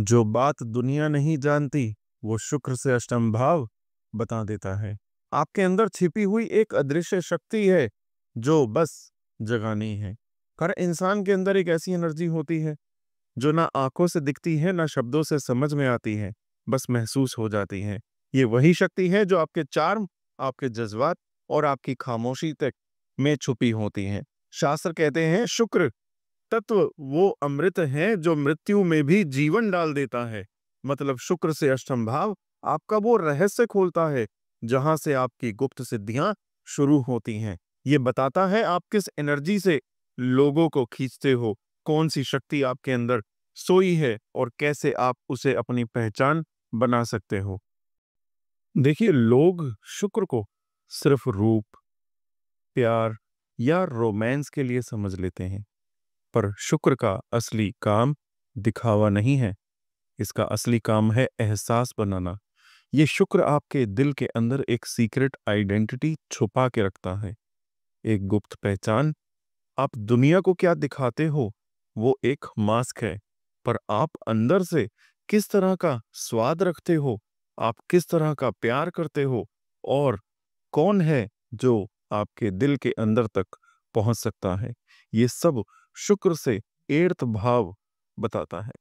जो बात दुनिया नहीं जानती वो शुक्र से अष्टम भाव बता देता है। आपके अंदर छिपी हुई एक अदृश्य शक्ति है जो बस जगानी है। हर इंसान के अंदर एक ऐसी एनर्जी होती है जो ना आंखों से दिखती है ना शब्दों से समझ में आती है, बस महसूस हो जाती है। ये वही शक्ति है जो आपके चार्म, आपके जज्बात और आपकी खामोशी तक में छुपी होती है। शास्त्र कहते हैं शुक्र तत्व वो अमृत है जो मृत्यु में भी जीवन डाल देता है। मतलब शुक्र से अष्टम भाव आपका वो रहस्य खोलता है जहां से आपकी गुप्त सिद्धियां शुरू होती हैं। ये बताता है आप किस एनर्जी से लोगों को खींचते हो, कौन सी शक्ति आपके अंदर सोई है और कैसे आप उसे अपनी पहचान बना सकते हो। देखिए, लोग शुक्र को सिर्फ रूप, प्यार या रोमांस के लिए समझ लेते हैं, पर शुक्र का असली काम दिखावा नहीं है। इसका असली काम है एहसास बनाना। ये शुक्र आपके दिल के अंदर एक सीक्रेट आइडेंटिटी छुपा के रखता है, एक गुप्त पहचान। आप दुनिया को क्या दिखाते हो वो एक मास्क है, पर आप अंदर से किस तरह का स्वाद रखते हो, आप किस तरह का प्यार करते हो और कौन है जो आपके दिल के अंदर तक पहुंच सकता है, ये सब शुक्र से एर्थ भाव बताता है।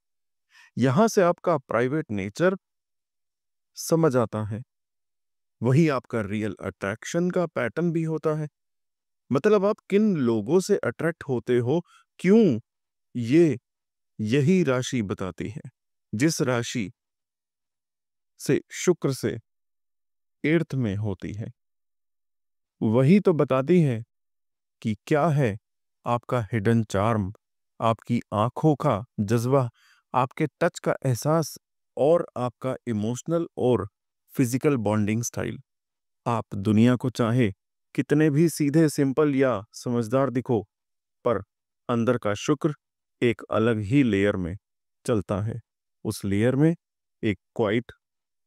यहां से आपका प्राइवेट नेचर समझ आता है। वही आपका रियल अट्रैक्शन का पैटर्न भी होता है। मतलब आप किन लोगों से अट्रैक्ट होते हो, क्यों, ये यही राशि बताती है। जिस राशि से शुक्र से एर्थ में होती है वही तो बताती है कि क्या है आपका हिडन चार्म, आपकी आंखों का जज्बा, आपके टच का एहसास और आपका इमोशनल और फिजिकल बॉन्डिंग स्टाइल। आप दुनिया को चाहे कितने भी सीधे, सिंपल या समझदार दिखो, पर अंदर का शुक्र एक अलग ही लेयर में चलता है। उस लेयर में एक क्वाइट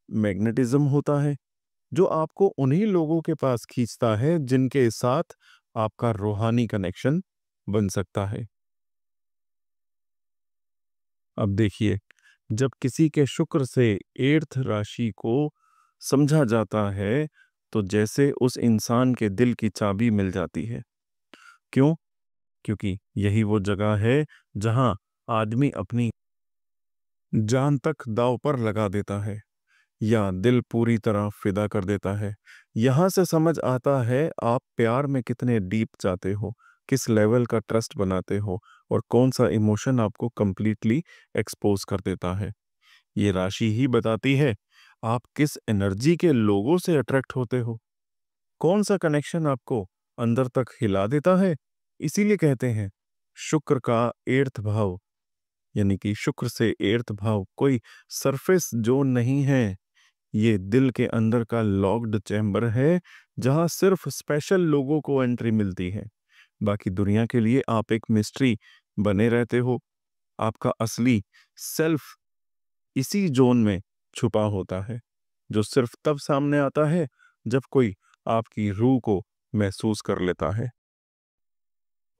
मैग्नेटिज्म होता है जो आपको उन्हीं लोगों के पास खींचता है जिनके साथ आपका रूहानी कनेक्शन बन सकता है। अब देखिए, जब किसी के शुक्र से एर्थ राशि को समझा जाता है तो जैसे उस इंसान के दिल की चाबी मिल जाती है। क्यों? क्योंकि यही वो जगह है जहां आदमी अपनी जान तक दांव पर लगा देता है या दिल पूरी तरह फिदा कर देता है। यहां से समझ आता है आप प्यार में कितने डीप जाते हो, किस लेवल का ट्रस्ट बनाते हो और कौन सा इमोशन आपको कंप्लीटली एक्सपोज कर देता है। ये राशि ही बताती है आप किस एनर्जी के लोगों से अट्रैक्ट होते हो, कौन सा कनेक्शन आपको अंदर तक हिला देता है। इसीलिए कहते हैं शुक्र का एर्थ भाव, यानी कि शुक्र से एर्थ भाव कोई सरफेस जोन नहीं है। ये दिल के अंदर का लॉक्ड चैम्बर है जहां सिर्फ स्पेशल लोगों को एंट्री मिलती है। बाकी दुनिया के लिए आप एक मिस्ट्री बने रहते हो। आपका असली सेल्फ इसी जोन में छुपा होता है जो सिर्फ तब सामने आता है जब कोई आपकी रूह को महसूस कर लेता है।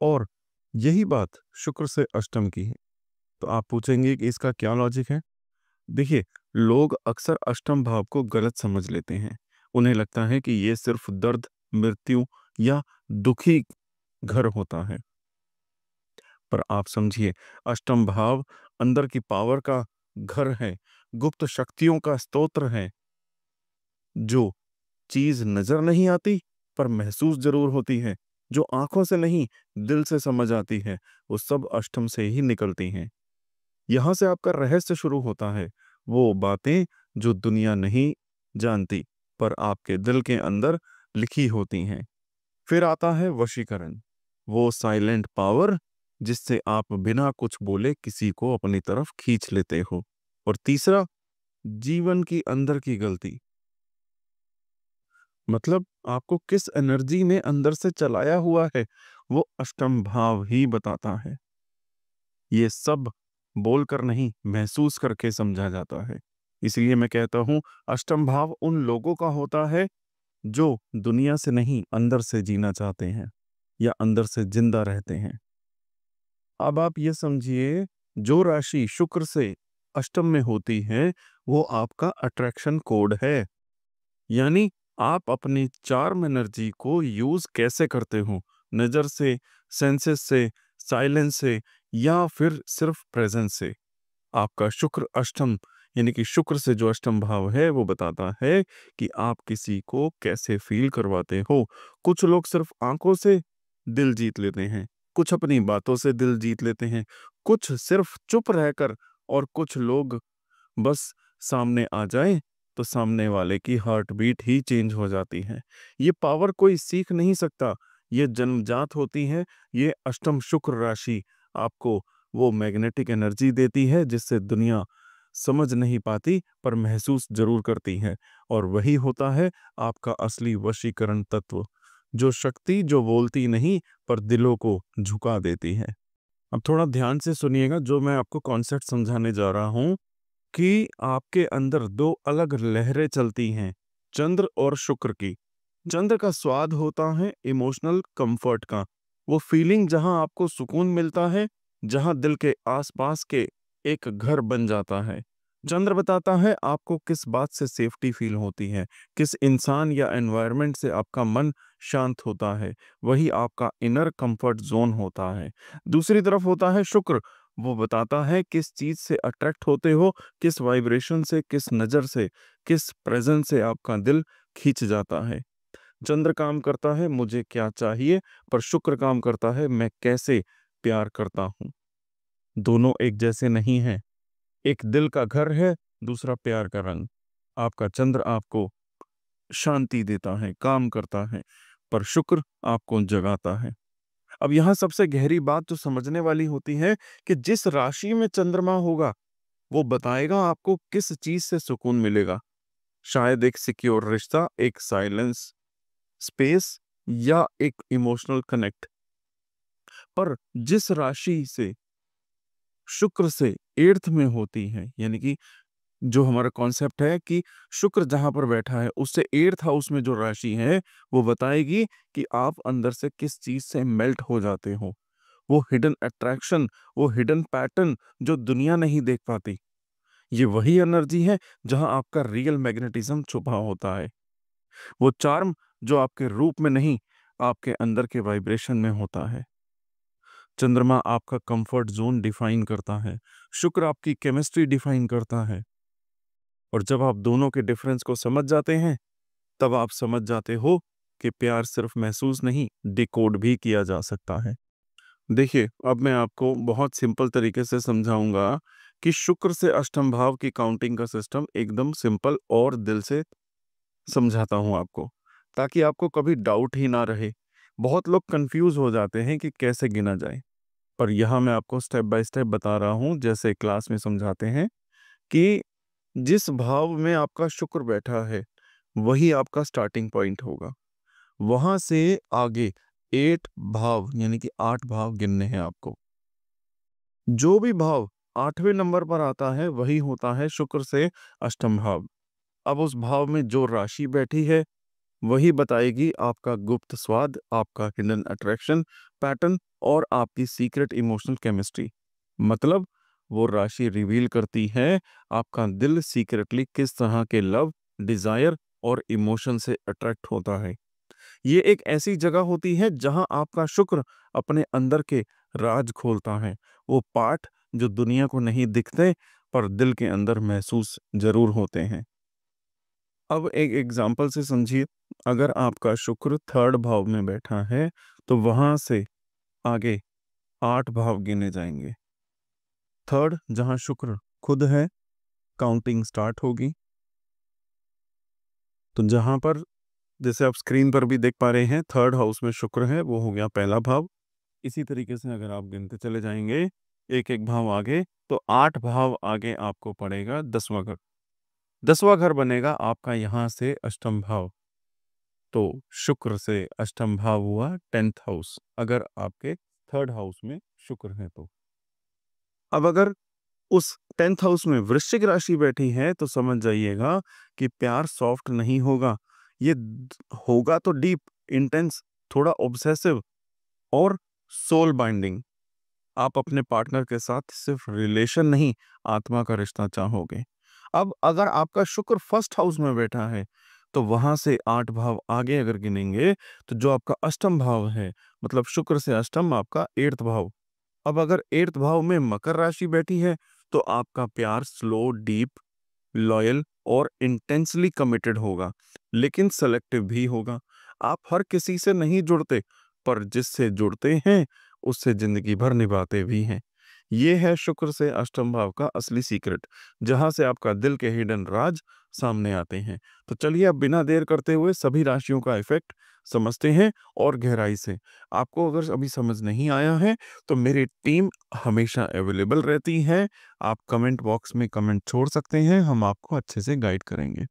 और यही बात शुक्र से अष्टम की है। तो आप पूछेंगे कि इसका क्या लॉजिक है। देखिए, लोग अक्सर अष्टम भाव को गलत समझ लेते हैं। उन्हें लगता है कि ये सिर्फ दर्द, मृत्यु या दुखी घर होता है, पर आप समझिए, अष्टम भाव अंदर की पावर का घर है, गुप्त शक्तियों का स्तोत्र है। जो चीज नजर नहीं आती पर महसूस जरूर होती है, जो आंखों से नहीं दिल से समझ आती है, वो सब अष्टम से ही निकलती हैं। यहां से आपका रहस्य शुरू होता है, वो बातें जो दुनिया नहीं जानती पर आपके दिल के अंदर लिखी होती हैं। फिर आता है वशीकरण, वो साइलेंट पावर जिससे आप बिना कुछ बोले किसी को अपनी तरफ खींच लेते हो। और तीसरा, जीवन की अंदर की गलती, मतलब आपको किस एनर्जी ने अंदर से चलाया हुआ है वो अष्टम भाव ही बताता है। ये सब बोलकर नहीं, महसूस करके समझा जाता है। इसलिए मैं कहता हूं अष्टम भाव उन लोगों का होता है जो दुनिया से नहीं अंदर से जीना चाहते हैं या अंदर से जिंदा रहते हैं। अब आप ये समझिए, जो राशि शुक्र से अष्टम में होती है वो आपका अट्रैक्शन कोड है। यानी आप अपनी चार्म एनर्जी को यूज कैसे करते हो, नजर से, सेंसेस से, साइलेंस से, या फिर सिर्फ प्रेजेंस से। आपका शुक्र अष्टम यानी कि शुक्र से जो अष्टम भाव है वो बताता है कि आप किसी को कैसे फील करवाते हो। कुछ लोग सिर्फ आंखों से दिल जीत लेते हैं, कुछ अपनी बातों से दिल जीत लेते हैं, कुछ सिर्फ चुप रहकर, और कुछ लोग बस सामने आ जाए तो सामने वाले की हार्ट बीट ही चेंज हो जाती है। ये पावर कोई सीख नहीं सकता, ये जन्मजात होती है। ये अष्टम शुक्र राशि आपको वो मैग्नेटिक एनर्जी देती है जिससे दुनिया समझ नहीं पाती पर महसूस जरूर करती है। और वही होता है आपका असली वशीकरण तत्व, जो शक्ति जो बोलती नहीं पर दिलों को झुका देती है। अब थोड़ा ध्यान से सुनिएगा जो मैं आपको कॉन्सेप्ट समझाने जा रहा हूँ, कि आपके अंदर दो अलग लहरें चलती हैं, चंद्र और शुक्र की। चंद्र का स्वाद होता है इमोशनल कंफर्ट का, वो फीलिंग जहां आपको सुकून मिलता है, जहां दिल के आसपास के एक घर बन जाता है। चंद्र बताता है आपको किस बात से सेफ्टी फील होती है, किस इंसान या एनवायरनमेंट से आपका मन शांत होता है, वही आपका इनर कंफर्ट जोन होता है। दूसरी तरफ होता है शुक्र, वो बताता है किस चीज से अट्रैक्ट होते हो, किस वाइब्रेशन से, किस नजर से, किस प्रेजेंस से आपका दिल खींच जाता है। चंद्र काम करता है मुझे क्या चाहिए, पर शुक्र काम करता है मैं कैसे प्यार करता हूँ। दोनों एक जैसे नहीं हैं। एक दिल का घर है, दूसरा प्यार का रंग। आपका चंद्र आपको शांति देता है, काम करता है, पर शुक्र आपको जगाता है। अब यहाँ सबसे गहरी बात जो समझने वाली होती है कि जिस राशि में चंद्रमा होगा वो बताएगा आपको किस चीज से सुकून मिलेगा। शायद एक सिक्योर रिश्ता, एक साइलेंस स्पेस, या एक इमोशनल कनेक्ट। पर जिस राशि से शुक्र से एर्थ में होती है, यानी कि जो हमारा कॉन्सेप्ट है कि शुक्र जहां पर बैठा है उससे एर्थ हाउस में जो राशि है वो बताएगी कि आप अंदर से किस चीज से मेल्ट हो जाते हो। वो हिडन अट्रैक्शन, वो हिडन पैटर्न जो दुनिया नहीं देख पाती, ये वही एनर्जी है जहां आपका रियल मैग्नेटिज्म छुपा होता है। वो चार्म जो आपके रूप में नहीं, आपके अंदर के वाइब्रेशन में होता है। चंद्रमा आपका कंफर्ट जोन डिफाइन करता है, शुक्र आपकी केमिस्ट्री डिफाइन करता है। और जब आप दोनों के डिफरेंस को समझ जाते हैं तब आप समझ जाते हो कि प्यार सिर्फ महसूस नहीं, डिकोड भी किया जा सकता है। देखिए, अब मैं आपको बहुत सिंपल तरीके से समझाऊंगा कि शुक्र से अष्टम भाव की काउंटिंग का सिस्टम एकदम सिंपल और दिल से समझाता हूं आपको, ताकि आपको कभी डाउट ही ना रहे। बहुत लोग कंफ्यूज हो जाते हैं कि कैसे गिना जाए, पर यहाँ मैं आपको स्टेप बाय स्टेप बता रहा हूँ जैसे क्लास में समझाते हैं, कि जिस भाव में आपका शुक्र बैठा है वही आपका स्टार्टिंग पॉइंट होगा। वहां से आगे 8 भाव यानी कि 8 भाव गिनने हैं आपको। जो भी भाव 8वें नंबर पर आता है वही होता है शुक्र से अष्टम भाव। अब उस भाव में जो राशि बैठी है वही बताएगी आपका गुप्त स्वाद, आपका हिडन अट्रैक्शन पैटर्न, और आपकी सीक्रेट इमोशनल केमिस्ट्री। मतलब वो राशि रिवील करती है आपका दिल सीक्रेटली किस तरह के लव, डिजायर और इमोशन से अट्रैक्ट होता है। ये एक ऐसी जगह होती है जहां आपका शुक्र अपने अंदर के राज खोलता है, वो पार्ट जो दुनिया को नहीं दिखते पर दिल के अंदर महसूस जरूर होते हैं। अब एक एग्जाम्पल से समझिए, अगर आपका शुक्र थर्ड भाव में बैठा है तो वहां से आगे 8 भाव गिने जाएंगे। थर्ड जहां शुक्र खुद है, काउंटिंग स्टार्ट होगी। तो जहां पर, जैसे आप स्क्रीन पर भी देख पा रहे हैं, थर्ड हाउस में शुक्र है, वो हो गया पहला भाव। इसी तरीके से अगर आप गिनते चले जाएंगे एक एक भाव आगे, तो 8 भाव आगे आपको पड़ेगा 10वां घर। 10वां घर बनेगा आपका यहाँ से अष्टम भाव। तो शुक्र से अष्टम भाव हुआ 10th हाउस, अगर आपके थर्ड हाउस में शुक्र है तो। अब अगर उस 10th हाउस में वृश्चिक राशि बैठी है तो समझ जाइएगा कि प्यार सॉफ्ट नहीं होगा, ये होगा तो डीप, इंटेंस, थोड़ा ऑब्सेसिव और सोल बाइंडिंग। आप अपने पार्टनर के साथ सिर्फ रिलेशन नहीं, आत्मा का रिश्ता चाहोगे। अब अगर आपका शुक्र फर्स्ट हाउस में बैठा है, तो वहां से 8 भाव आगे अगर गिनेंगे, तो जो आपका अष्टम भाव है, मतलब शुक्र से अष्टम आपका 8th भाव। अब अगर 8th भाव में मकर राशि बैठी है, तो आपका प्यार स्लो, डीप, लॉयल और इंटेंसली कमिटेड होगा, लेकिन सेलेक्टिव भी होगा। आप हर किसी से नहीं जुड़ते, पर जिससे जुड़ते हैं उससे जिंदगी भर निभाते भी हैं। ये है शुक्र से अष्टम भाव का असली सीक्रेट, जहां से आपका दिल के हिडन राज सामने आते हैं। तो चलिए अब बिना देर करते हुए सभी राशियों का इफेक्ट समझते हैं और गहराई से। आपको अगर अभी समझ नहीं आया है, तो मेरी टीम हमेशा अवेलेबल रहती है। आप कमेंट बॉक्स में कमेंट छोड़ सकते हैं, हम आपको अच्छे से गाइड करेंगे।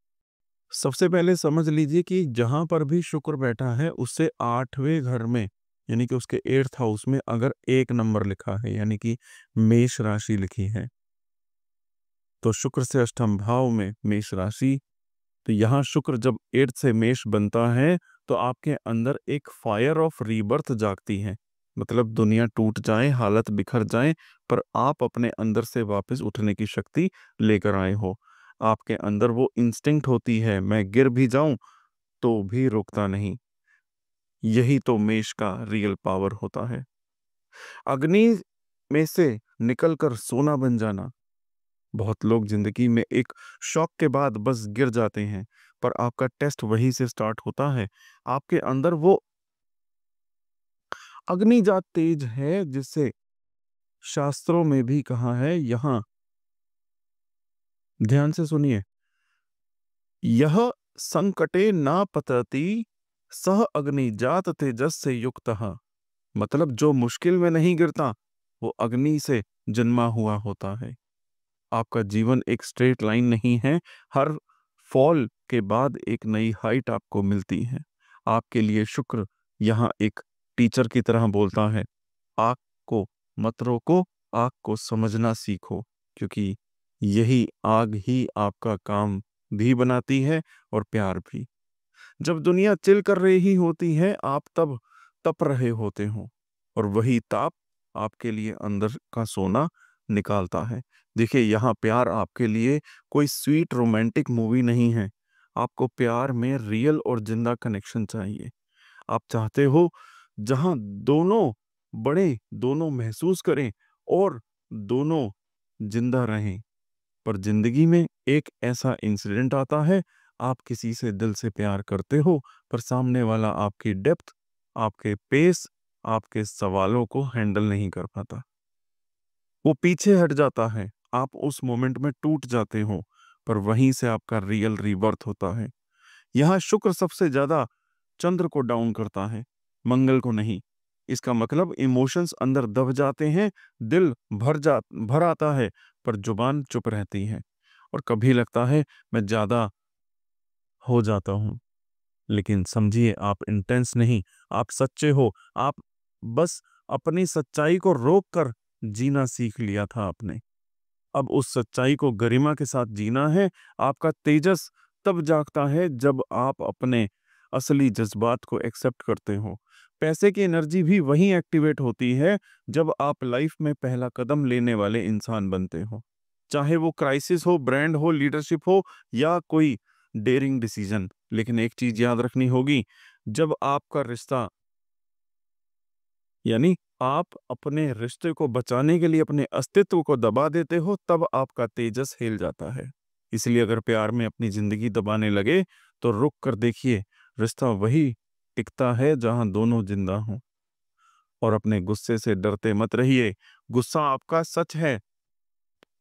सबसे पहले समझ लीजिए कि जहां पर भी शुक्र बैठा है, उससे 8वें घर में, यानी कि उसके 8th हाउस में अगर 1 नंबर लिखा है, यानी कि मेष राशि लिखी है, तो शुक्र से अष्टम भाव में मेष राशि। तो यहाँ शुक्र जब 8th से मेष बनता है, तो आपके अंदर एक फायर ऑफ रीबर्थ जागती है। मतलब दुनिया टूट जाए, हालत बिखर जाए, पर आप अपने अंदर से वापस उठने की शक्ति लेकर आए हो। आपके अंदर वो इंस्टिंक्ट होती है, मैं गिर भी जाऊं तो भी रुकता नहीं। यही तो मेष का रियल पावर होता है। अग्नि में से निकलकर सोना बन जाना। बहुत लोग जिंदगी में एक शॉक के बाद बस गिर जाते हैं, पर आपका टेस्ट वहीं से स्टार्ट होता है। आपके अंदर वो अग्निजात तेज है, जिससे शास्त्रों में भी कहा है। यहाँ ध्यान से सुनिए, यह संकटे ना पतति, सह अग्निजात तेजस से युक्त। मतलब जो मुश्किल में नहीं गिरता, वो अग्नि से जन्मा हुआ होता है। आपका जीवन एक स्ट्रेट लाइन नहीं है, हर फॉल के बाद एक नई हाइट आपको मिलती है। आपके लिए शुक्र यहाँ एक टीचर की तरह बोलता है, आग को मत रोको, आग को समझना सीखो, क्योंकि यही आग ही आपका काम भी बनाती है और प्यार भी। जब दुनिया चिल कर रही होती है, आप तब तप रहे होते हो, और वही ताप आपके लिए अंदर का सोना निकालता है। देखिए, यहाँ प्यार आपके लिए कोई स्वीट रोमांटिक मूवी नहीं है। आपको प्यार में रियल और जिंदा कनेक्शन चाहिए। आप चाहते हो जहां दोनों बड़े, दोनों महसूस करें और दोनों जिंदा रहें। पर जिंदगी में एक ऐसा इंसिडेंट आता है, आप किसी से दिल से प्यार करते हो, पर सामने वाला आपकी डेप्थ, आपके पेस, आपके सवालों को हैंडल नहीं कर पाता। वो पीछे हट जाता है, आप उस मोमेंट में टूट जाते हो, पर वहीं से आपका रियल रीबर्थ होता है। यहाँ शुक्र सबसे ज्यादा चंद्र को डाउन करता है, मंगल को नहीं। इसका मतलब इमोशंस अंदर दब जाते हैं, दिल भर आता है, पर जुबान चुप रहती है। और कभी लगता है मैं ज्यादा हो जाता हूँ, लेकिन समझिए, आप इंटेंस नहीं, आप सच्चे हो। आप बस अपनी सच्चाई को रोक कर जीना सीख लिया था आपने। अब उस सच्चाई को गरिमा के साथ जीना है। आपका तेजस तब जागता है जब आप अपने असली जज्बात को एक्सेप्ट करते हो। पैसे की एनर्जी भी वहीं एक्टिवेट होती है जब आप लाइफ में पहला कदम लेने वाले इंसान बनते हो। चाहे वो क्राइसिस हो, ब्रांड हो, लीडरशिप हो, या कोई डेयरिंग डिसीजन। लेकिन एक चीज याद रखनी होगी, जब आपका रिश्ता, यानी आप अपने रिश्ते को बचाने के लिए अपने अस्तित्व को दबा देते हो, तब आपका तेजस हिल जाता है। इसलिए अगर प्यार में अपनी जिंदगी दबाने लगे, तो रुक कर देखिए, रिश्ता वही टिकता है जहां दोनों जिंदा हों। और अपने गुस्से से डरते मत रहिए। गुस्सा आपका सच है,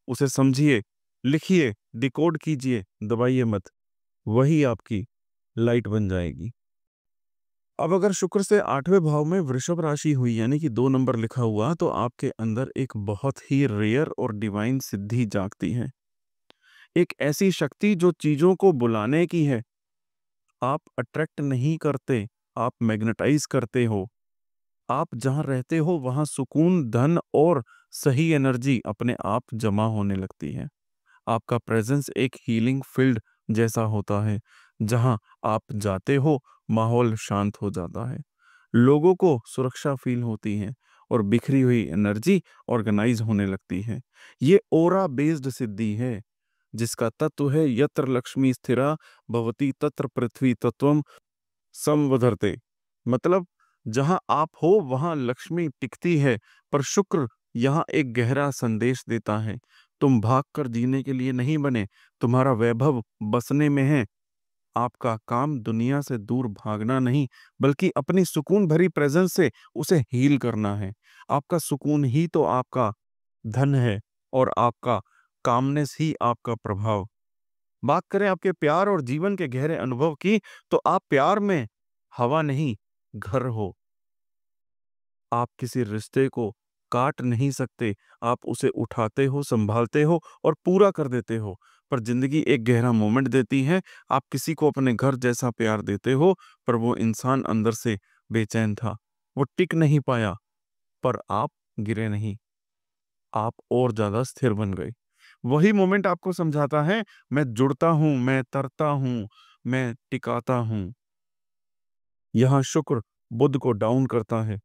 उसे समझिए, लिखिए, डिकोड कीजिए, दबाइए मत। वही आपकी लाइट बन जाएगी। अब अगर शुक्र से 8वें भाव में वृषभ राशि हुई, यानी कि 2 नंबर लिखा हुआ, तो आपके अंदर एक बहुत ही रेयर और डिवाइन सिद्धि जागती है। एक ऐसी शक्ति जो चीजों को बुलाने की है। आप अट्रैक्ट नहीं करते, आप मैग्नेटाइज करते हो। आप जहां रहते हो वहां सुकून, धन और सही एनर्जी अपने आप जमा होने लगती है। आपका प्रेजेंस एक हीलिंग फील्ड जैसा होता है। जहां आप जाते हो, माहौल शांत हो जाता है, लोगों को सुरक्षा फील होती है, और बिखरी हुई एनर्जी ऑर्गेनाइज होने लगती है। ये ओरा बेस्ड सिद्धि है, जिसका तत्व है यत्र लक्ष्मी स्थिरा भवती तत्र पृथ्वी तत्वम संवधरते। मतलब जहां आप हो वहां लक्ष्मी टिकती है। पर शुक्र यहाँ एक गहरा संदेश देता है, तुम भागकर जीने के लिए नहीं बने, तुम्हारा वैभव बसने में है। आपका काम दुनिया से दूर भागना नहीं, बल्कि अपनी सुकून भरी प्रेजेंस से उसे हील करना है। आपका सुकून ही तो आपका धन है, और आपका कामनेस ही आपका प्रभाव। बात करें आपके प्यार और जीवन के गहरे अनुभव की, तो आप प्यार में हवा नहीं, घर हो। आप किसी रिश्ते को काट नहीं सकते, आप उसे उठाते हो, संभालते हो और पूरा कर देते हो। पर जिंदगी एक गहरा मोमेंट देती है। आप किसी को अपने घर जैसा प्यार देते हो, पर वो इंसान अंदर से बेचैन था, वो टिक नहीं पाया। पर आप गिरे नहीं, आप और ज्यादा स्थिर बन गए। वही मोमेंट आपको समझाता है, मैं जुड़ता हूं, मैं तरता हूं, मैं टिकाता हूं। यहां शुक्र बुद्ध को डाउन करता है।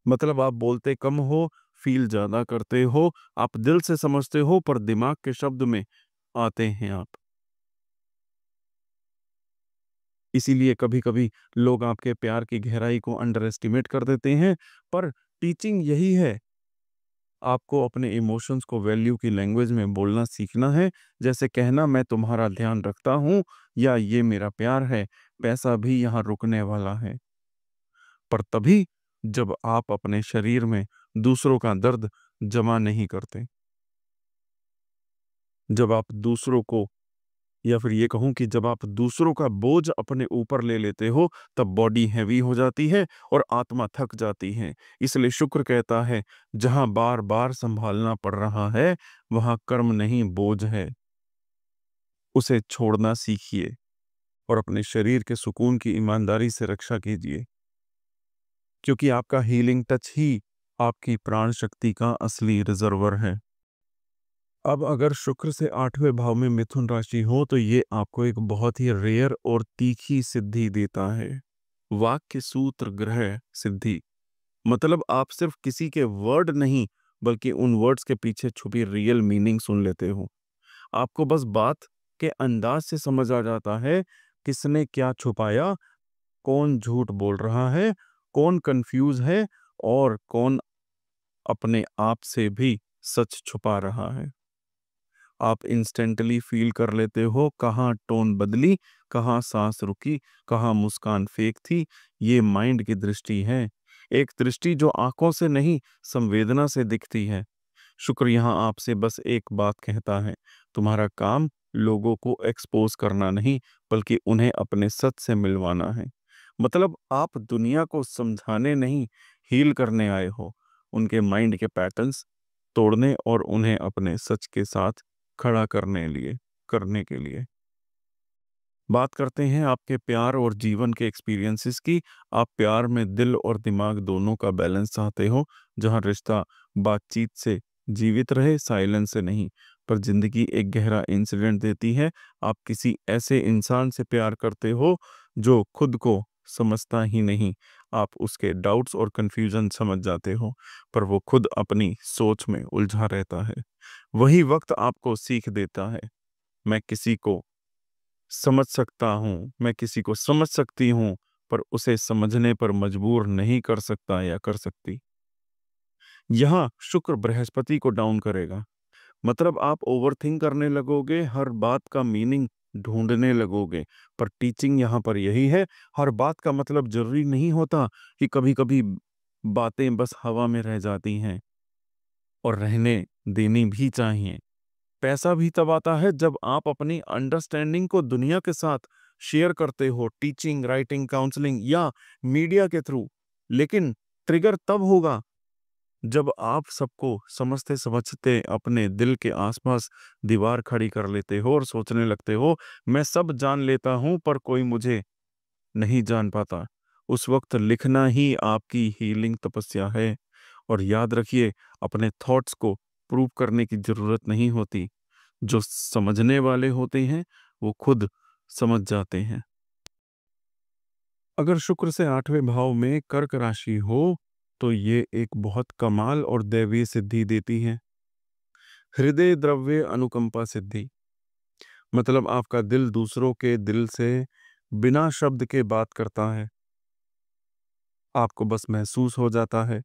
मतलब आप बोलते कम हो, फील ज्यादा करते हो, आप दिल से समझते हो, पर दिमाग के शब्द में आते हैं आप। इसीलिए कभी कभी लोग आपके प्यार की गहराई को अंडर एस्टिमेट कर देते हैं। पर टीचिंग यही है, आपको अपने इमोशंस को वैल्यू की लैंग्वेज में बोलना सीखना है। जैसे कहना, मैं तुम्हारा ध्यान रखता हूं, या ये मेरा प्यार है, पैसा भी यहाँ रुकने वाला है। पर तभी जब आप अपने शरीर में दूसरों का दर्द जमा नहीं करते। जब आप दूसरों को, या फिर ये कहूं कि जब आप दूसरों का बोझ अपने ऊपर ले लेते हो, तब बॉडी हैवी हो जाती है और आत्मा थक जाती है। इसलिए शुक्र कहता है, जहां बार बार संभालना पड़ रहा है, वहां कर्म नहीं बोझ है। उसे छोड़ना सीखिए और अपने शरीर के सुकून की ईमानदारी से रक्षा कीजिए, क्योंकि आपका हीलिंग टच ही आपकी प्राण शक्ति का असली रिजर्वर है। अब अगर शुक्र से 8वें भाव में मिथुन राशि हो, तो ये आपको एक बहुत ही रेयर और तीखी सिद्धि देता है। वाक्य सूत्र ग्रह सिद्धि। मतलब आप सिर्फ किसी के वर्ड नहीं, बल्कि उन वर्ड्स के पीछे छुपी रियल मीनिंग सुन लेते हो। आपको बस बात के अंदाज से समझ आ जाता है, किसने क्या छुपाया, कौन झूठ बोल रहा है, कौन कंफ्यूज है, और कौन अपने आप से भी सच छुपा रहा है। आप इंस्टेंटली फील कर लेते हो, कहाँ टोन बदली, कहाँ सांस रुकी, कहाँ मुस्कान फेक थी। ये माइंड की दृष्टि है, एक दृष्टि जो आंखों से नहीं, संवेदना से दिखती है। शुक्र यहाँ आपसे बस एक बात कहता है, तुम्हारा काम लोगों को एक्सपोज करना नहीं, बल्कि उन्हें अपने सच से मिलवाना है। मतलब आप दुनिया को समझाने नहीं, हील करने आए हो, उनके माइंड के पैटर्न्स तोड़ने और उन्हें अपने सच के साथ खड़ा करने के लिए। बात करते हैं आपके प्यार और जीवन के एक्सपीरियंसेस की। आप प्यार में दिल और दिमाग दोनों का बैलेंस चाहते हो, जहां रिश्ता बातचीत से जीवित रहे, साइलेंस से नहीं। पर जिंदगी एक गहरा इंसिडेंट देती है। आप किसी ऐसे इंसान से प्यार करते हो जो खुद को समझता ही नहीं। आप उसके डाउट्स और कंफ्यूजन समझ जाते हो, पर वो खुद अपनी सोच में उलझा रहता है। वही वक्त आपको सीख देता है, मैं किसी को समझ सकता हूँ, मैं किसी को समझ सकती हूँ, पर उसे समझने पर मजबूर नहीं कर सकता या कर सकती। यहाँ शुक्र बृहस्पति को डाउन करेगा। मतलब आप ओवरथिंक करने लगोगे, हर बात का मीनिंग ढूंढने लगोगे। पर टीचिंग यहाँ पर यही है, हर बात का मतलब जरूरी नहीं होता। कि कभी कभी बातें बस हवा में रह जाती हैं, और रहने देनी भी चाहिए। पैसा भी तब आता है जब आप अपनी अंडरस्टैंडिंग को दुनिया के साथ शेयर करते हो, टीचिंग, राइटिंग, काउंसलिंग या मीडिया के थ्रू। लेकिन ट्रिगर तब होगा जब आप सबको समझते समझते अपने दिल के आसपास दीवार खड़ी कर लेते हो और सोचने लगते हो, मैं सब जान लेता हूं पर कोई मुझे नहीं जान पाता। उस वक्त लिखना ही आपकी हीलिंग तपस्या है। और याद रखिए, अपने थॉट्स को प्रूव करने की जरूरत नहीं होती। जो समझने वाले होते हैं वो खुद समझ जाते हैं। अगर शुक्र से 8वें भाव में कर्क राशि हो, तो ये एक बहुत कमाल और दैवीय सिद्धि देती है। हृदय द्रव्य अनुकंपा सिद्धि, मतलब आपका दिल दूसरों के दिल से बिना शब्द के बात करता है। आपको बस महसूस हो जाता है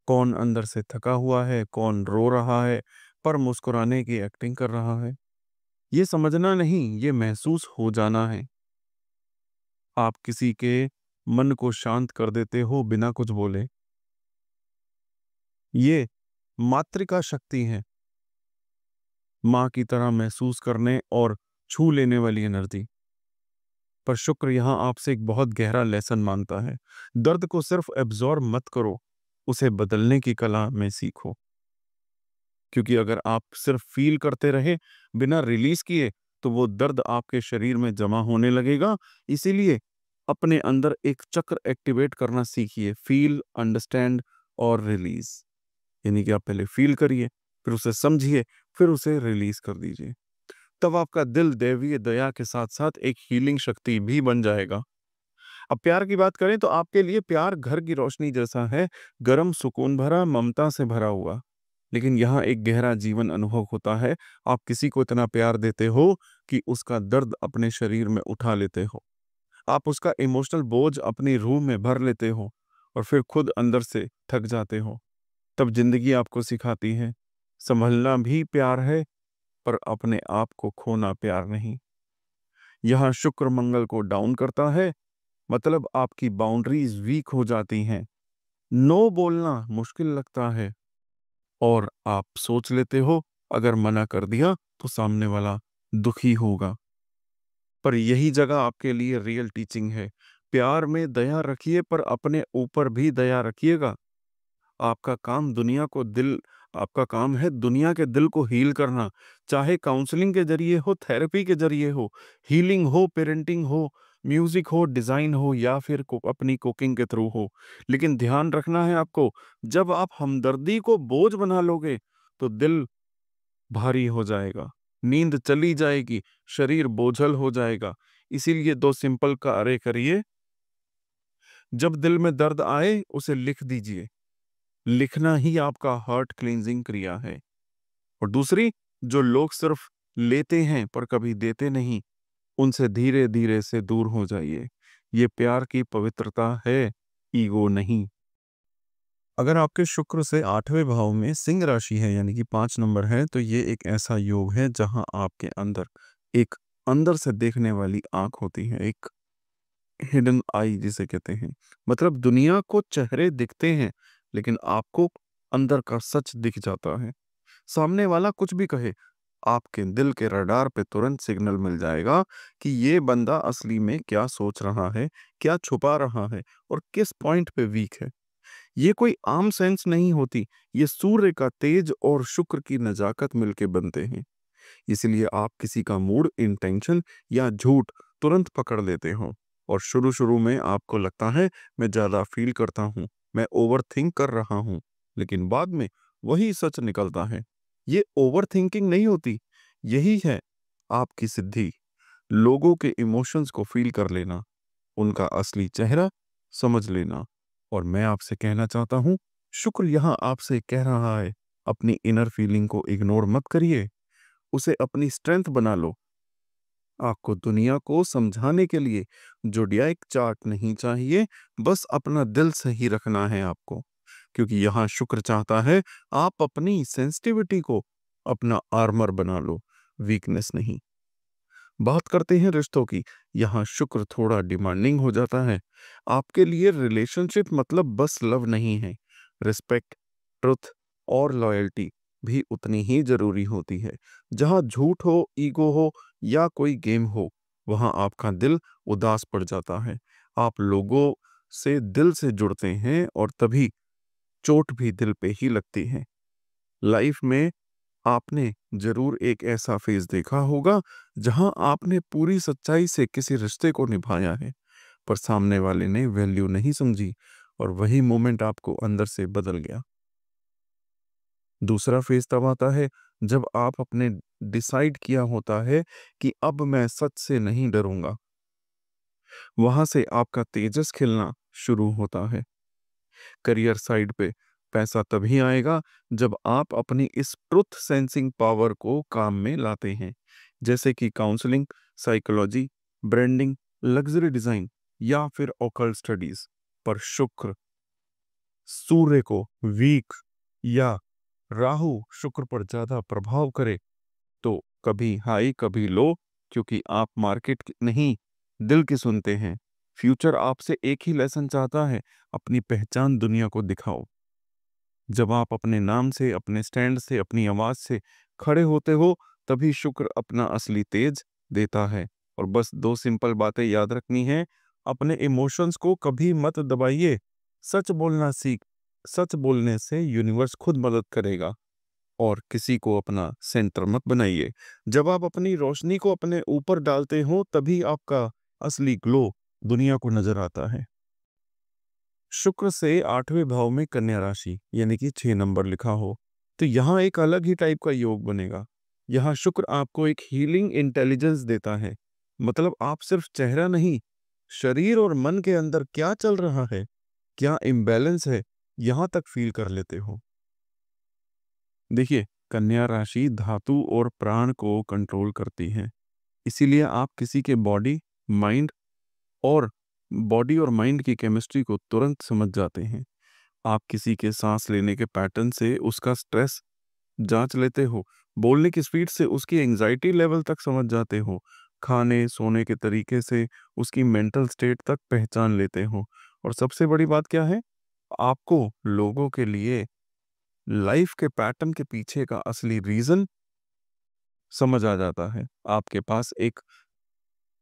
कौन अंदर से थका हुआ है, कौन रो रहा है पर मुस्कुराने की एक्टिंग कर रहा है। ये समझना नहीं, ये महसूस हो जाना है। आप किसी के मन को शांत कर देते हो बिना कुछ बोले। ये मातृका शक्ति है, माँ की तरह महसूस करने और छू लेने वाली एनर्जी। पर शुक्र यहाँ आपसे एक बहुत गहरा लेसन मांगता है। दर्द को सिर्फ एब्जॉर्ब मत करो, उसे बदलने की कला में सीखो। क्योंकि अगर आप सिर्फ फील करते रहे बिना रिलीज किए, तो वो दर्द आपके शरीर में जमा होने लगेगा। इसीलिए अपने अंदर एक चक्र एक्टिवेट करना सीखिए, फील, अंडरस्टैंड और रिलीज। यानी कि आप पहले फील करिए, फिर उसे समझिए, फिर उसे रिलीज कर दीजिए। तब आपका दिल दैवीय दया के साथ साथ एक हीलिंग शक्ति भी बन जाएगा। अब प्यार की बात करें तो आपके लिए प्यार घर की रोशनी जैसा है, गर्म, सुकून भरा, ममता से भरा हुआ। लेकिन यहाँ एक गहरा जीवन अनुभव होता है। आप किसी को इतना प्यार देते हो कि उसका दर्द अपने शरीर में उठा लेते हो। आप उसका इमोशनल बोझ अपनी रूह में भर लेते हो और फिर खुद अंदर से थक जाते हो। तब जिंदगी आपको सिखाती है, संभलना भी प्यार है, पर अपने आप को खोना प्यार नहीं। यहाँ शुक्र मंगल को डाउन करता है, मतलब आपकी बाउंड्रीज वीक हो जाती हैं। नो बोलना मुश्किल लगता है और आप सोच लेते हो अगर मना कर दिया तो सामने वाला दुखी होगा। पर यही जगह आपके लिए रियल टीचिंग है। प्यार में दया रखिए, पर अपने ऊपर भी दया रखिएगा। आपका काम दुनिया को दिल आपका काम है दुनिया के दिल को हील करना, चाहे काउंसलिंग के जरिए हो, थेरेपी के जरिए हो, हीलिंग हो, पेरेंटिंग हो, म्यूजिक हो, डिजाइन हो, या फिर अपनी कुकिंग के थ्रू हो। लेकिन ध्यान रखना है आपको, जब आप हमदर्दी को बोझ बना लोगे तो दिल भारी हो जाएगा, नींद चली जाएगी, शरीर बोझल हो जाएगा। इसीलिए दो सिंपल कार्य करिए। जब दिल में दर्द आए उसे लिख दीजिए, लिखना ही आपका हार्ट क्लींजिंग क्रिया है। और दूसरी, जो लोग सिर्फ लेते हैं पर कभी देते नहीं, उनसे धीरे धीरे से दूर हो जाइए। ये प्यार की पवित्रता है, ईगो नहीं। अगर आपके शुक्र से 8वें भाव में सिंह राशि है, यानी कि 5 नंबर है, तो ये एक ऐसा योग है जहां आपके अंदर एक अंदर से देखने वाली आंख होती है, एक हिडन आई जिसे कहते हैं। मतलब दुनिया को चेहरे दिखते हैं, लेकिन आपको अंदर का सच दिख जाता है। सामने वाला कुछ भी कहे, आपके दिल के रडार पे तुरंत सिग्नल मिल जाएगा कि ये बंदा असली में क्या सोच रहा है, क्या छुपा रहा है और किस पॉइंट पे वीक है। ये कोई आम सेंस नहीं होती, ये सूर्य का तेज और शुक्र की नजाकत मिलके बनते हैं। इसलिए आप किसी का मूड, इंटेंशन या झूठ तुरंत पकड़ लेते हो। और शुरू शुरू में आपको लगता है मैं ज्यादा फील करता हूँ, मैं ओवर थिंक कर रहा हूँ, लेकिन बाद में वही सच निकलता है। ये ओवर थिंकिंग नहीं होती, यही है आपकी सिद्धि। लोगों के इमोशंस को फील कर लेना, उनका असली चेहरा समझ लेना। और मैं आपसे कहना चाहता हूं, शुक्र यहां आपसे कह रहा है, अपनी इनर फीलिंग को इग्नोर मत करिए, उसे अपनी स्ट्रेंथ बना लो। आपको दुनिया को समझाने के लिए जोडियाक चार्ट नहीं चाहिए, बस अपना दिल सही रखना है आपको। क्योंकि यहाँ शुक्र चाहता है आप अपनी सेंसिटिविटी को अपना आर्मर बना लो, वीकनेस नहीं। बात करते हैं रिश्तों की। यहाँ शुक्र थोड़ा डिमांडिंग हो जाता है। आपके लिए रिलेशनशिप मतलब बस लव नहीं है, रिस्पेक्ट, ट्रुथ और लॉयल्टी भी उतनी ही जरूरी होती है। जहाँ झूठ हो, ईगो हो या कोई गेम हो, वहाँ आपका दिल उदास पड़ जाता है। आप लोगों से दिल से जुड़ते हैं और तभी चोट भी दिल पे ही लगती है। लाइफ में आपने जरूर एक ऐसा फेज देखा होगा जहां आपने पूरी सच्चाई से किसी रिश्ते को निभाया है, पर सामने वाले ने वैल्यू नहीं समझी और वही मोमेंट आपको अंदर से बदल गया। दूसरा फेज तब आता है जब आप अपने डिसाइड किया होता है कि अब मैं सच से नहीं डरूंगा। वहां से आपका तेजस खिलना शुरू होता है। करियर साइड पे पैसा तभी आएगा जब आप अपनी इस ट्रुथ सेंसिंग पावर को काम में लाते हैं, जैसे कि counselling, psychology, branding, luxury design या फिर ऑकल्ट स्टडीज। पर शुक्र सूर्य को वीक या राहु शुक्र पर ज्यादा प्रभाव करे तो कभी हाई कभी लो, क्योंकि आप मार्केट की नहीं दिल की सुनते हैं। फ्यूचर आपसे एक ही लेसन चाहता है, अपनी पहचान दुनिया को दिखाओ। जब आप अपने नाम से, अपने स्टैंड से, अपनी आवाज से खड़े होते हो, तभी शुक्र अपना असली तेज देता है। और बस दो सिंपल बातें याद रखनी है। अपने इमोशंस को कभी मत दबाइए, सच बोलना सीख। सच बोलने से यूनिवर्स खुद मदद करेगा। और किसी को अपना सेंटर मत बनाइए। जब आप अपनी रोशनी को अपने ऊपर डालते हो, तभी आपका असली ग्लो दुनिया को नजर आता है। शुक्र से 8वें भाव में कन्या राशि यानी कि 6 नंबर लिखा हो, तो यहाँ एक अलग ही टाइप का योग बनेगा। यहाँ शुक्र आपको एक हीलिंग इंटेलिजेंस देता है। मतलब आप सिर्फ चेहरा नहीं, शरीर और मन के अंदर क्या चल रहा है, क्या इम्बैलेंस है, यहाँ तक फील कर लेते हो। देखिए, कन्या राशि धातु और प्राण को कंट्रोल करती है। इसीलिए आप किसी के माइंड और बॉडी और माइंड की केमिस्ट्री को तुरंत समझ जाते हैं। आप किसी के सांस लेने के पैटर्न से उसका स्ट्रेस जांच लेते हो, बोलने की स्पीड से उसकी एंजाइटी लेवल तक समझ जाते हो, खाने सोने के तरीके से उसकी मेंटल स्टेट तक पहचान लेते हो। और सबसे बड़ी बात क्या है, आपको लोगों के लिए लाइफ के पैटर्न के पीछे का असली रीजन समझ आ जाता है। आपके पास एक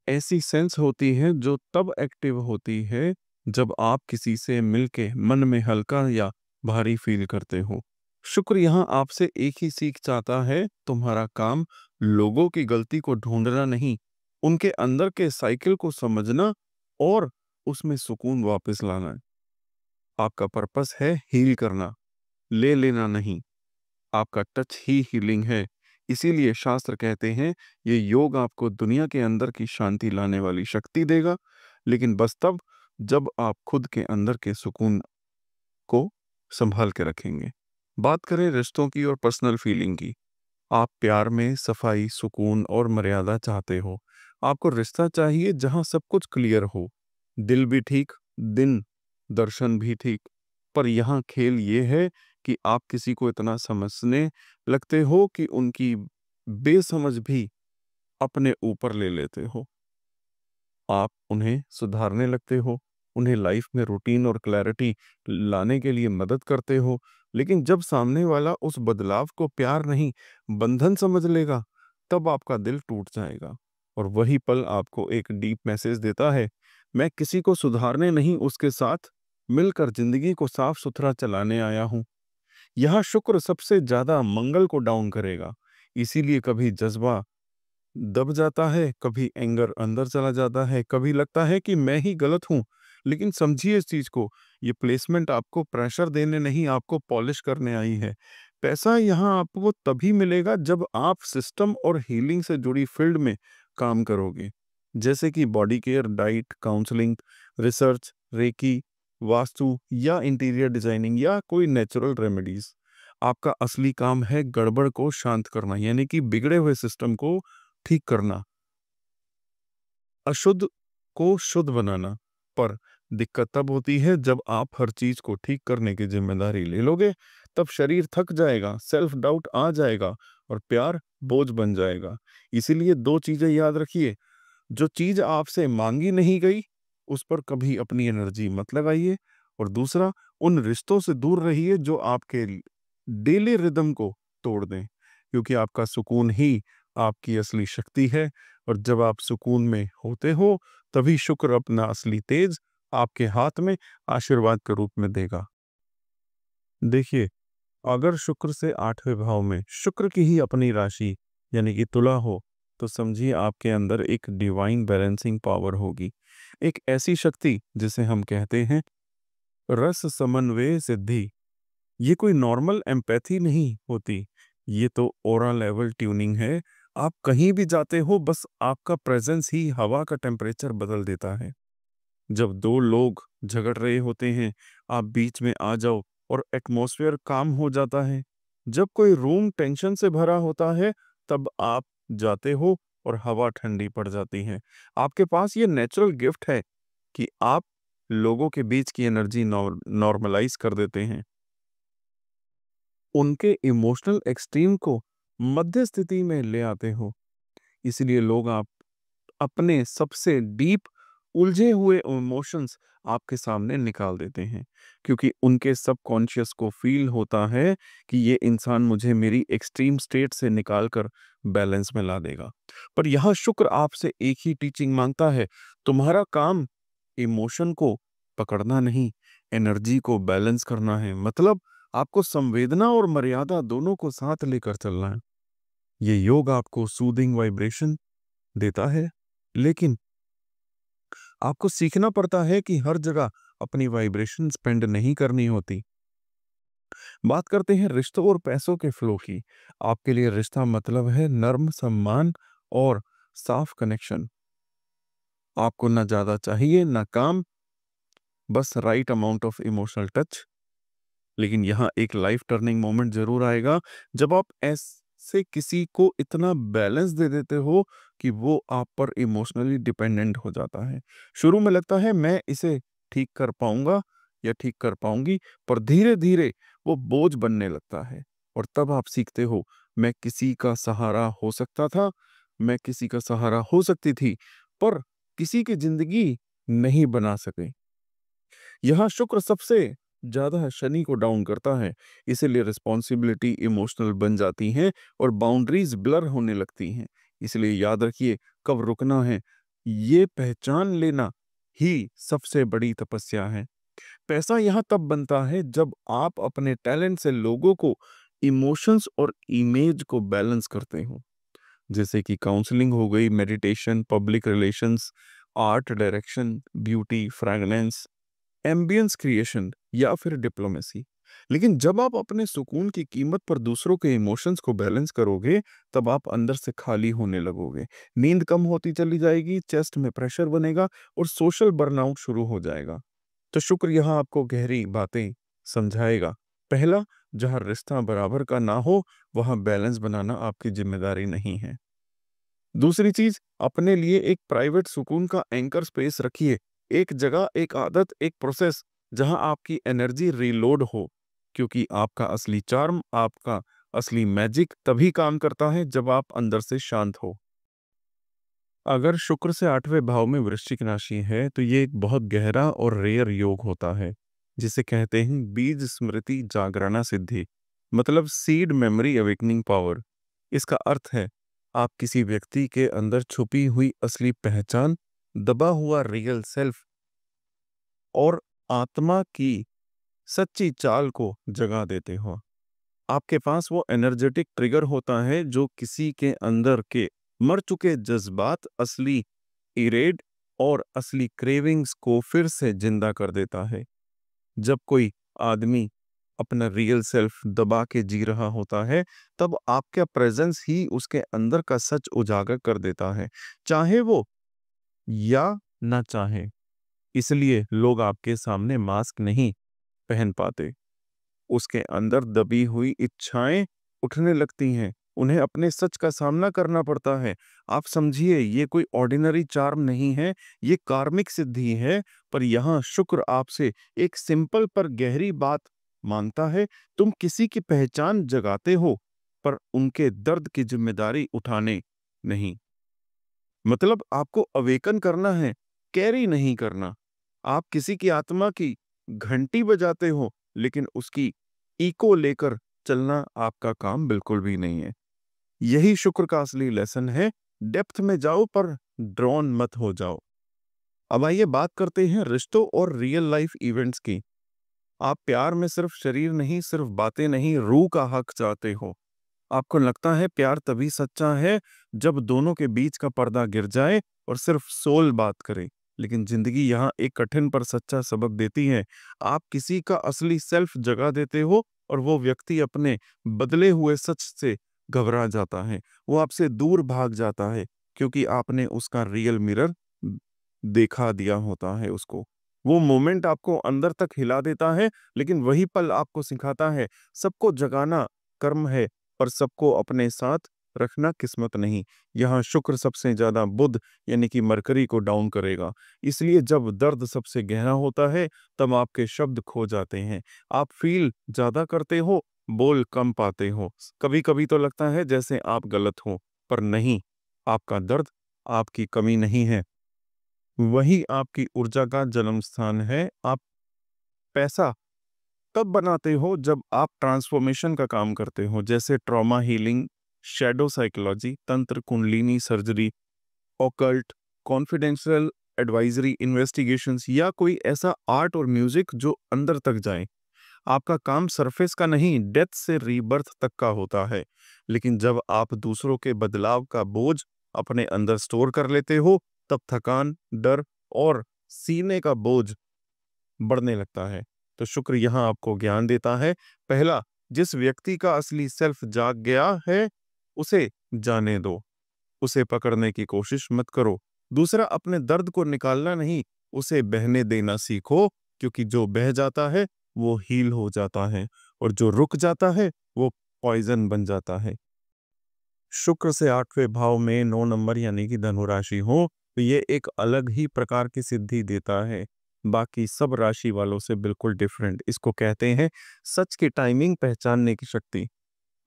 ऐसी सेंस होती है जो तब एक्टिव होती है जब आप किसी से मिलके मन में हल्का या भारी फील करते हो। शुक्र यहाँ आपसे एक ही सीख चाहता है, तुम्हारा काम लोगों की गलती को ढूंढना नहीं, उनके अंदर के साइकिल को समझना और उसमें सुकून वापस लाना है। आपका पर्पस है हील करना, ले लेना नहीं। आपका टच ही हीलिंग है। इसीलिए शास्त्र कहते हैं ये योग आपको दुनिया के अंदर की शांति लाने वाली शक्ति देगा, लेकिन बस तब जब आप खुद के अंदर के सुकून को संभाल के रखेंगे। बात करें रिश्तों की और पर्सनल फीलिंग की। आप प्यार में सफाई, सुकून और मर्यादा चाहते हो। आपको रिश्ता चाहिए जहां सब कुछ क्लियर हो, दिल भी ठीक, दिन दर्शन भी ठीक। पर यहाँ खेल ये है कि आप किसी को इतना समझने लगते हो कि उनकी बेसमझ भी अपने ऊपर ले लेते हो। आप उन्हें सुधारने लगते हो, उन्हें लाइफ में रूटीन और क्लैरिटी लाने के लिए मदद करते हो। लेकिन जब सामने वाला उस बदलाव को प्यार नहीं, बंधन समझ लेगा, तब आपका दिल टूट जाएगा। और वही पल आपको एक डीप मैसेज देता है, मैं किसी को सुधारने नहीं, उसके साथ मिलकर जिंदगी को साफ सुथरा चलाने आया हूं। यह शुक्र सबसे ज्यादा मंगल को डाउन करेगा। इसीलिए कभी जज्बा दब जाता है, कभी एंगर अंदर चला जाता है, कभी लगता है कि मैं ही गलत हूं। लेकिन समझिए इस चीज को, ये प्लेसमेंट आपको प्रेशर देने नहीं, आपको पॉलिश करने आई है। पैसा यहाँ आपको तभी मिलेगा जब आप सिस्टम और हीलिंग से जुड़ी फील्ड में काम करोगे, जैसे कि body care, diet, counselling, research, reiki, वास्तु या इंटीरियर डिजाइनिंग या कोई नेचुरल रेमेडीज। आपका असली काम है गड़बड़ को शांत करना, यानी कि बिगड़े हुए सिस्टम को ठीक करना, अशुद्ध को शुद्ध बनाना। पर दिक्कत तब होती है जब आप हर चीज को ठीक करने की जिम्मेदारी ले लोगे। तब शरीर थक जाएगा, सेल्फ डाउट आ जाएगा और प्यार बोझ बन जाएगा। इसीलिए दो चीजें याद रखिए, जो चीज आपसे मांगी नहीं गई उस पर कभी अपनी एनर्जी मत लगाइए। और दूसरा, उन रिश्तों से दूर रहिए जो आपके डेली रिदम को तोड़ दें, क्योंकि आपका सुकून ही आपकी असली शक्ति है। और जब आप सुकून में होते हो, तभी शुक्र अपना असली तेज आपके हाथ में आशीर्वाद के रूप में देगा। देखिए, अगर शुक्र से 8वें भाव में शुक्र की ही अपनी राशि यानी कि तुला हो, तो समझिए आपके अंदर एक डिवाइन बैलेंसिंग पावर होगी। एक ऐसी शक्ति जिसे हम कहते हैं रस समन्वय सिद्धि। ये कोई नॉर्मल एम्पैथी नहीं होती, ये तो ओरा लेवल ट्यूनिंग है। आप कहीं भी जाते हो, बस आपका प्रेजेंस ही हवा का टेम्परेचर बदल देता है। जब दो लोग झगड़ रहे होते हैं आप बीच में आ जाओ और एटमॉस्फेयर काम हो जाता है। जब कोई रूम टेंशन से भरा होता है, तब आप जाते हो और हवा ठंडी पड़ जाती है। आपके पास ये नेचुरल गिफ्ट है कि आप लोगों के बीच की एनर्जी नॉर्मलाइज कर देते हैं। उनके इमोशनल एक्सट्रीम को मध्य स्थिति में ले आते हो। इसलिए लोग आप अपने सबसे डीप उलझे हुए इमोशंस आपके सामने निकाल देते हैं, क्योंकि उनके सबकॉन्शियस को फील होता है कि ये इंसान मुझे मेरी एक्सट्रीम स्टेट से निकाल कर बैलेंस में ला देगा। पर यह शुक्र आपसे एक ही टीचिंग मांगता है। तुम्हारा काम इमोशन को पकड़ना नहीं, एनर्जी को बैलेंस करना है। मतलब आपको संवेदना और मर्यादा दोनों को साथ लेकर चलना है। ये योग आपको सूदिंग वाइब्रेशन देता है, लेकिन आपको सीखना पड़ता है कि हर जगह अपनी वाइब्रेशन स्पेंड नहीं करनी होती। बात करते हैं रिश्तों और पैसों के फ्लो की। आपके लिए रिश्ता मतलब है नर्म सम्मान और साफ कनेक्शन। आपको ना ज्यादा चाहिए ना काम, बस right amount of emotional touch. लेकिन यहाँ एक लाइफ टर्निंग मोमेंट जरूर आएगा, जब आप ऐसे किसी को इतना बैलेंस दे देते हो कि वो आप पर इमोशनली डिपेंडेंट हो जाता है। शुरू में लगता है मैं इसे ठीक कर पाऊंगा या ठीक कर पाऊंगी, पर धीरे धीरे वो बोझ बनने लगता है। और तब आप सीखते हो, मैं किसी का सहारा हो सकता था, मैं किसी का सहारा हो सकती थी, पर किसी की जिंदगी नहीं बना सके। यहाँ शुक्र सबसे ज्यादा शनि को डाउन करता है, इसीलिए रिस्पॉन्सिबिलिटी इमोशनल बन जाती हैं और बाउंड्रीज ब्लर होने लगती हैं। इसलिए याद रखिए, कब रुकना है ये पहचान लेना ही सबसे बड़ी तपस्या है। पैसा यहाँ तब बनता है जब आप अपने टैलेंट से लोगों को इमोशंस और इमेज को बैलेंस करते हो। जैसे कि काउंसलिंग हो गई, meditation, public relations, art direction, beauty, fragrance, ambience creation या फिर डिप्लोमेसी। लेकिन जब आप अपने सुकून की कीमत पर दूसरों के इमोशंस को बैलेंस करोगे, तब आप अंदर से खाली होने लगोगे। नींद कम होती चली जाएगी, चेस्ट में प्रेशर बनेगा और सोशल बर्नआउट शुरू हो जाएगा। तो शुक्र यहाँ आपको गहरी बातें समझाएगा। पहला, जहाँ रिश्ता बराबर का ना हो, वहां बैलेंस बनाना आपकी जिम्मेदारी नहीं है। दूसरी चीज, अपने लिए एक प्राइवेट सुकून का एंकर स्पेस रखिए। एक जगह, एक आदत, एक प्रोसेस जहां आपकी एनर्जी रीलोड हो, क्योंकि आपका असली चार्म, आपका असली मैजिक तभी काम करता है जब आप अंदर से शांत हो। अगर शुक्र से 8वें भाव में वृश्चिक राशि है, तो ये एक बहुत गहरा और रेयर योग होता है, जिसे कहते हैं बीज स्मृति जागरणा सिद्धि, मतलब सीड मेमोरी अवेकनिंग पावर। इसका अर्थ है, आप किसी व्यक्ति के अंदर छुपी हुई असली पहचान, दबा हुआ रियल सेल्फ और आत्मा की सच्ची चाल को जगा देते हो। आपके पास वो एनर्जेटिक ट्रिगर होता है जो किसी के अंदर के मर चुके जज्बात, असली इरेड और असली क्रेविंग्स को फिर से जिंदा कर देता है। जब कोई आदमी अपना रियल सेल्फ दबा के जी रहा होता है, तब आपका प्रेजेंस ही उसके अंदर का सच उजागर कर देता है, चाहे वो या ना चाहे। इसलिए लोग आपके सामने मास्क नहीं पहन पाते। उसके अंदर दबी हुई इच्छाएं उठने लगती हैं, उन्हें अपने सच का सामना करना पड़ता है। आप समझिए, ये कोई ऑर्डिनरी चार्म नहीं है, ये कार्मिक सिद्धि है। पर यहाँ शुक्र आपसे एक सिंपल पर गहरी बात मांगता है। तुम किसी की पहचान जगाते हो, पर उनके दर्द की जिम्मेदारी उठाने नहीं। मतलब आपको अवेकन करना है, कैरी नहीं करना। आप किसी की आत्मा की घंटी बजाते हो, लेकिन उसकी इको लेकर चलना आपका काम बिल्कुल भी नहीं है। यही शुक्र का असली लेसन है। डेप्थ में जाओ, पर ड्रॉन मत हो जाओ। अब आइए बात करते हैं रिश्तों और रियल लाइफ इवेंट्स की। आप प्यार में सिर्फ शरीर नहीं, सिर्फ बातें नहीं, रूह का हक चाहते हो। आपको लगता है प्यार तभी सच्चा है जब दोनों के बीच का पर्दा गिर जाए और सिर्फ सोल बात करे। लेकिन जिंदगी यहाँ एक कठिन पर सच्चा सबक देती है। आप किसी का असली सेल्फ जगा देते हो और वो व्यक्ति अपने बदले हुए सच से घबरा जाता है। वो आपसे दूर भाग जाता है, क्योंकि आपने उसका रियल मिरर देखा दिया होता है उसको। वो मोमेंट आपको अंदर तक हिला देता है, लेकिन वही पल आपको सिखाता है सबको जगाना कर्म है, पर सबको अपने साथ रखना किस्मत नहीं। यहाँ शुक्र सबसे ज्यादा बुध यानी कि मरकरी को डाउन करेगा। इसलिए जब दर्द सबसे गहरा होता है तब आपके शब्द खो जाते हैं। आप फील ज्यादा करते हो, बोल कम पाते हो। कभी कभी तो लगता है जैसे आप गलत हो, पर नहीं, आपका दर्द आपकी कमी नहीं है, वही आपकी ऊर्जा का जन्म स्थान है। आप पैसा तब बनाते हो जब आप ट्रांसफॉर्मेशन का काम करते हो, जैसे ट्रॉमा हीलिंग, शैडो साइकोलॉजी, तंत्र, kundalini surgery, occult, confidential advisory, investigations, या कोई ऐसा आर्ट और म्यूजिक जो अंदर तक जाए। आपका काम सरफेस का नहीं, डेथ से रीबर्थ तक का होता है। लेकिन जब आप दूसरों के बदलाव का बोझ अपने अंदर स्टोर कर लेते हो, तब थकान, डर और सीने का बोझ बढ़ने लगता है। तो शुक्र यहाँ आपको ज्ञान देता है। पहला, जिस व्यक्ति का असली सेल्फ जाग गया है उसे जाने दो, उसे पकड़ने की कोशिश मत करो। दूसरा, अपने दर्द को निकालना नहीं, उसे बहने देना सीखो, क्योंकि जो बह जाता है वो हील हो जाता है, और जो रुक जाता है वो पॉइजन बन जाता है। शुक्र से 8वें भाव में 9 नंबर यानी कि धनु राशि हो तो ये एक अलग ही प्रकार की सिद्धि देता है, बाकी सब राशि वालों से बिल्कुल डिफरेंट। इसको कहते हैं सच की टाइमिंग पहचानने की शक्ति।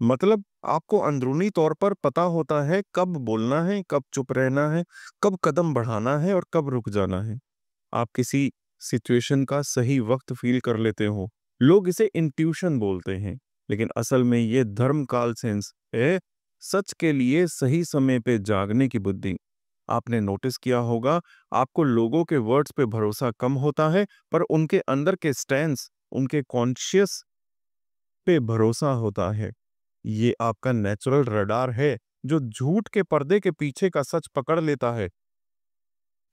मतलब आपको अंदरूनी तौर पर पता होता है कब बोलना है, कब चुप रहना है, कब कदम बढ़ाना है और कब रुक जाना है। आप किसी सिचुएशन का सही वक्त फील कर लेते हो। लोग इसे इंट्यूशन बोलते हैं, लेकिन असल में ये धर्म काल सेंस है, सच के लिए सही समय पे जागने की बुद्धि। आपने नोटिस किया होगा, आपको लोगों के वर्ड्स पे भरोसा कम होता है, पर उनके अंदर के स्टैंस, उनके कॉन्शियस पे भरोसा होता है। ये आपका नेचुरल रडार है जो झूठ के पर्दे के पीछे का सच पकड़ लेता है।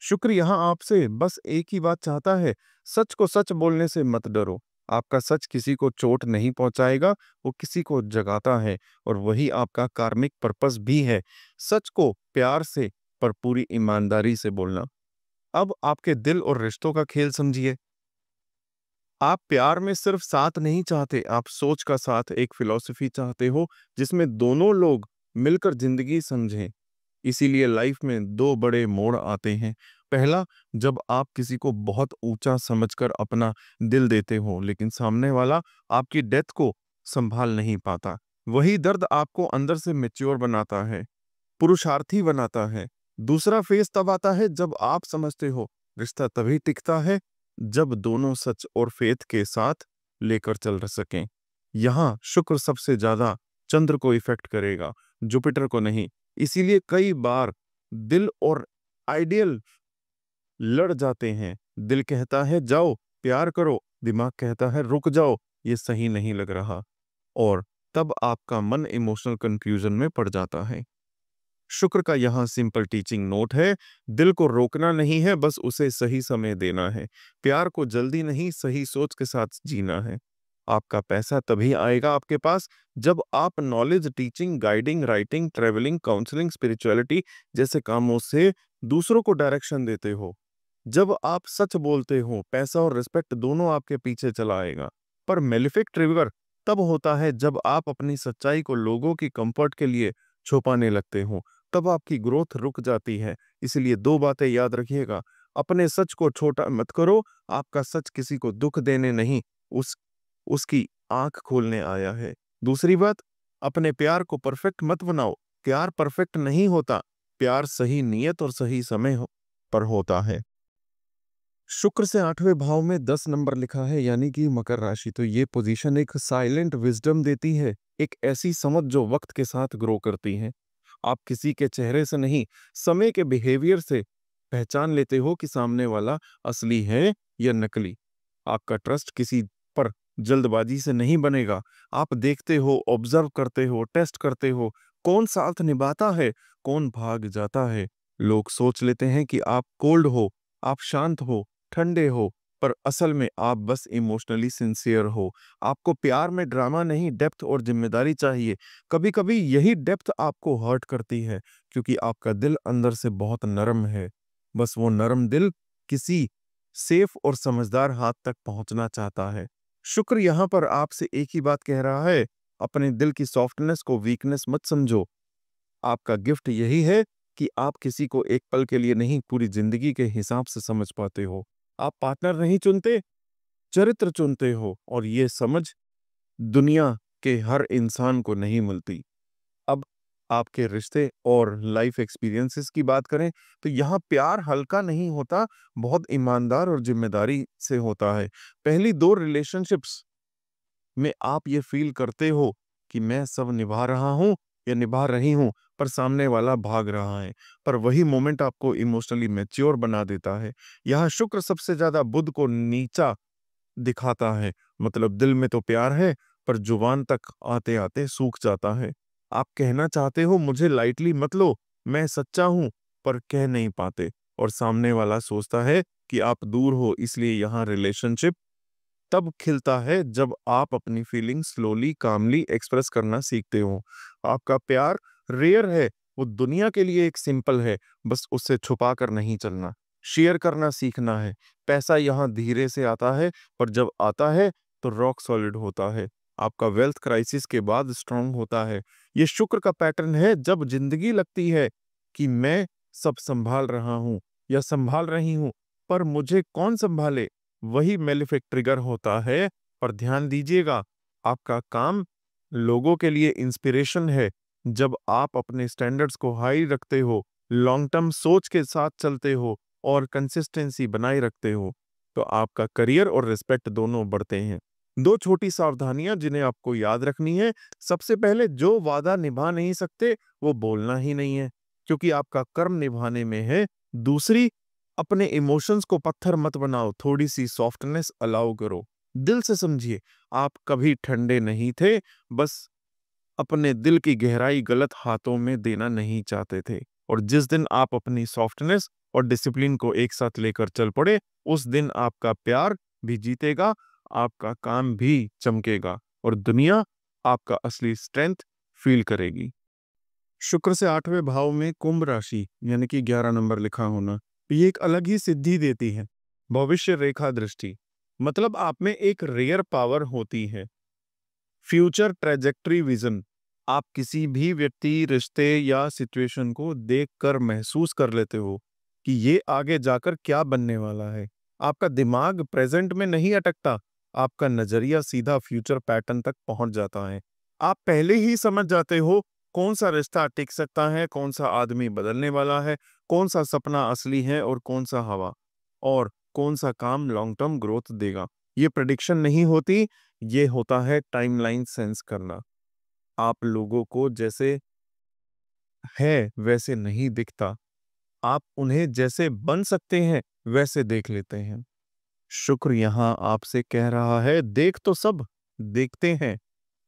शुक्र यहाँ आपसे बस एक ही बात चाहता है, सच को सच बोलने से मत डरो। आपका सच किसी को चोट नहीं पहुंचाएगा, वो किसी को जगाता है, और वही आपका कार्मिक पर्पस भी है। सच को प्यार से पर पूरी ईमानदारी से बोलना। अब आपके दिल और रिश्तों का खेल समझिए। आप प्यार में सिर्फ साथ नहीं चाहते, आप सोच का साथ, एक फिलॉसफी चाहते हो जिसमें दोनों लोग मिलकर जिंदगी समझें। इसीलिए लाइफ में दो बड़े मोड़ आते हैं। पहला, जब आप किसी को बहुत ऊंचा समझकर अपना दिल देते हो, लेकिन सामने वाला आपकी डेथ को संभाल नहीं पाता। वही दर्द आपको अंदर से मैच्योर बनाता है, पुरुषार्थी बनाता है। दूसरा फेज तब आता है जब आप समझते हो रिश्ता तभी टिकता है जब दोनों सच और फेथ के साथ लेकर चल सकें। यहाँ शुक्र सबसे ज्यादा चंद्र को इफेक्ट करेगा, जुपिटर को नहीं। इसीलिए कई बार दिल और आइडियल लड़ जाते हैं। दिल कहता है जाओ प्यार करो, दिमाग कहता है रुक जाओ, ये सही नहीं लग रहा, और तब आपका मन इमोशनल कंफ्यूजन में पड़ जाता है। शुक्र का यहाँ सिंपल टीचिंग नोट है, दिल को रोकना नहीं है, बस उसे सही समय देना है। प्यार को जल्दी नहीं, सही सोच के साथ जीना है। आपका पैसा तभी आएगा आपके पास जब आप knowledge, teaching, guiding, writing, travelling, counselling, spirituality जैसे कामों से दूसरों को डायरेक्शन देते हो। जब आप सच बोलते हो, पैसा और रिस्पेक्ट दोनों आपके पीछे चला आएगा। पर मेलिफिक ट्रिगर तब होता है जब आप अपनी सच्चाई को लोगों की कंफर्ट के लिए छुपाने लगते हो, तब आपकी ग्रोथ रुक जाती है। इसलिए दो बातें याद रखिएगा, अपने सच को छोटा मत करो, आपका सच किसी को दुख देने नहीं, उसकी आंख खोलने आया है। दूसरी बात, अपने प्यार को परफेक्ट मत बनाओ, प्यार परफेक्ट नहीं होता, प्यार सही नियत और सही समय पर होता है। शुक्र से 8वें भाव में 10 नंबर लिखा है यानी कि मकर राशि, तो ये पोजीशन एक साइलेंट विजडम देती है, एक ऐसी समझ जो वक्त के साथ ग्रो करती है। आप किसी के चेहरे से नहीं, समय के बिहेवियर से पहचान लेते हो कि सामने वाला असली है या नकली। आपका ट्रस्ट किसी पर जल्दबाजी से नहीं बनेगा। आप देखते हो, ऑब्जर्व करते हो, टेस्ट करते हो, कौन साथ निभाता है, कौन भाग जाता है। लोग सोच लेते हैं कि आप कोल्ड हो, आप शांत हो, ठंडे हो, पर असल में आप बस इमोशनली सिंसियर हो। आपको प्यार में ड्रामा नहीं, डेप्थ और जिम्मेदारी चाहिए। कभी कभी यही डेप्थ आपको हर्ट करती है, क्योंकि आपका दिल अंदर से बहुत नरम है। बस वो नरम दिल किसी सेफ और समझदार हाथ तक पहुंचना चाहता है। शुक्र यहाँ पर आपसे एक ही बात कह रहा है, अपने दिल की सॉफ्टनेस को वीकनेस मत समझो। आपका गिफ्ट यही है कि आप किसी को एक पल के लिए नहीं, पूरी जिंदगी के हिसाब से समझ पाते हो। आप पार्टनर नहीं चुनते, चरित्र चुनते हो, और ये समझ दुनिया के हर इंसान को नहीं मिलती। अब आपके रिश्ते और लाइफ एक्सपीरियंसेस की बात करें तो यहाँ प्यार हल्का नहीं होता, बहुत ईमानदार और जिम्मेदारी से होता है। पहली दो रिलेशनशिप्स में आप ये फील करते हो कि मैं सब निभा रहा हूं या निभा रही हूं, पर सामने वाला भाग रहा है। पर वही मोमेंट आपको इमोशनली मैच्योर बना देता है। यहाँ शुक्र सबसे ज्यादा बुध को नीचा दिखाता है। मतलब दिल में तो प्यार है, पर जुबान तक आते आते सूख जाता है। आप कहना चाहते हो मुझे लाइटली मत लो, मैं सच्चा हूं, पर कह नहीं पाते, और सामने वाला सोचता है कि आप दूर हो। इसलिए यहाँ रिलेशनशिप तब खिलता है जब आप अपनी फीलिंग्स स्लोली कामली एक्सप्रेस करना सीखते हो। आपका प्यार रेयर है, वो दुनिया के लिए एक सिंपल है, बस उससे छुपा कर नहीं चलना, शेयर करना सीखना है। पैसा यहाँ धीरे से आता है, पर जब आता है तो रॉक सॉलिड होता है। आपका वेल्थ क्राइसिस के बाद स्ट्रांग होता है। ये शुक्र का पैटर्न है। जब जिंदगी लगती है कि मैं सब संभाल रहा हूं या संभाल रही हूं, पर मुझे कौन संभाले, वही मेलिफिक ट्रिगर होता है। पर ध्यान दीजिएगा, आपका काम लोगों के लिए इंस्पिरेशन है। जब आप अपने स्टैंडर्ड्स को हाई रखते हो, लॉन्ग टर्म सोच के साथ चलते हो और कंसिस्टेंसी बनाए रखते हो, तो आपका करियर और रिस्पेक्ट दोनों बढ़ते हैं। दो छोटी सावधानियां जिन्हें आपको याद रखनी है। सबसे पहले, जो वादा निभा नहीं सकते वो बोलना ही नहीं है, क्योंकि आपका कर्म निभाने में है। दूसरी, अपने इमोशंस को पत्थर मत बनाओ, थोड़ी सी सॉफ्टनेस अलाउ करो। दिल से समझिए, आप कभी ठंडे नहीं थे, बस अपने दिल की गहराई गलत हाथों में देना नहीं चाहते थे। और जिस दिन आप अपनी सॉफ्टनेस और डिसिप्लिन को एक साथ लेकर चल पड़े, उस दिन आपका प्यार भी जीतेगा, आपका काम भी चमकेगा, और दुनिया आपका असली स्ट्रेंथ फील करेगी। शुक्र से 8वें भाव में कुंभ राशि यानी कि 11 नंबर लिखा होना, ये एक अलग ही सिद्धि देती है। भविष्य रेखा दृष्टि, मतलब आप में एक रेयर पावर होती है। फ्यूचर ट्रेजेक्टरी विजन, आप किसी भी व्यक्ति, रिश्ते या सिचुएशन को देखकर महसूस कर लेते हो कि ये आगे जाकर क्या बनने वाला है। आपका दिमाग प्रेजेंट में नहीं अटकता, आपका नजरिया सीधा फ्यूचर पैटर्न तक पहुंच जाता है। आप पहले ही समझ जाते हो कौन सा रिश्ता टिक सकता है, कौन सा आदमी बदलने वाला है, कौन सा सपना असली है और कौन सा हवा, और कौन सा काम लॉन्ग टर्म ग्रोथ देगा। ये प्रेडिक्शन नहीं होती, ये होता है टाइमलाइन सेंस करना। आप लोगों को जैसे है वैसे नहीं दिखता, आप उन्हें जैसे बन सकते हैं वैसे देख लेते हैं। शुक्र यहाँ आपसे कह रहा है, देख तो सब देखते हैं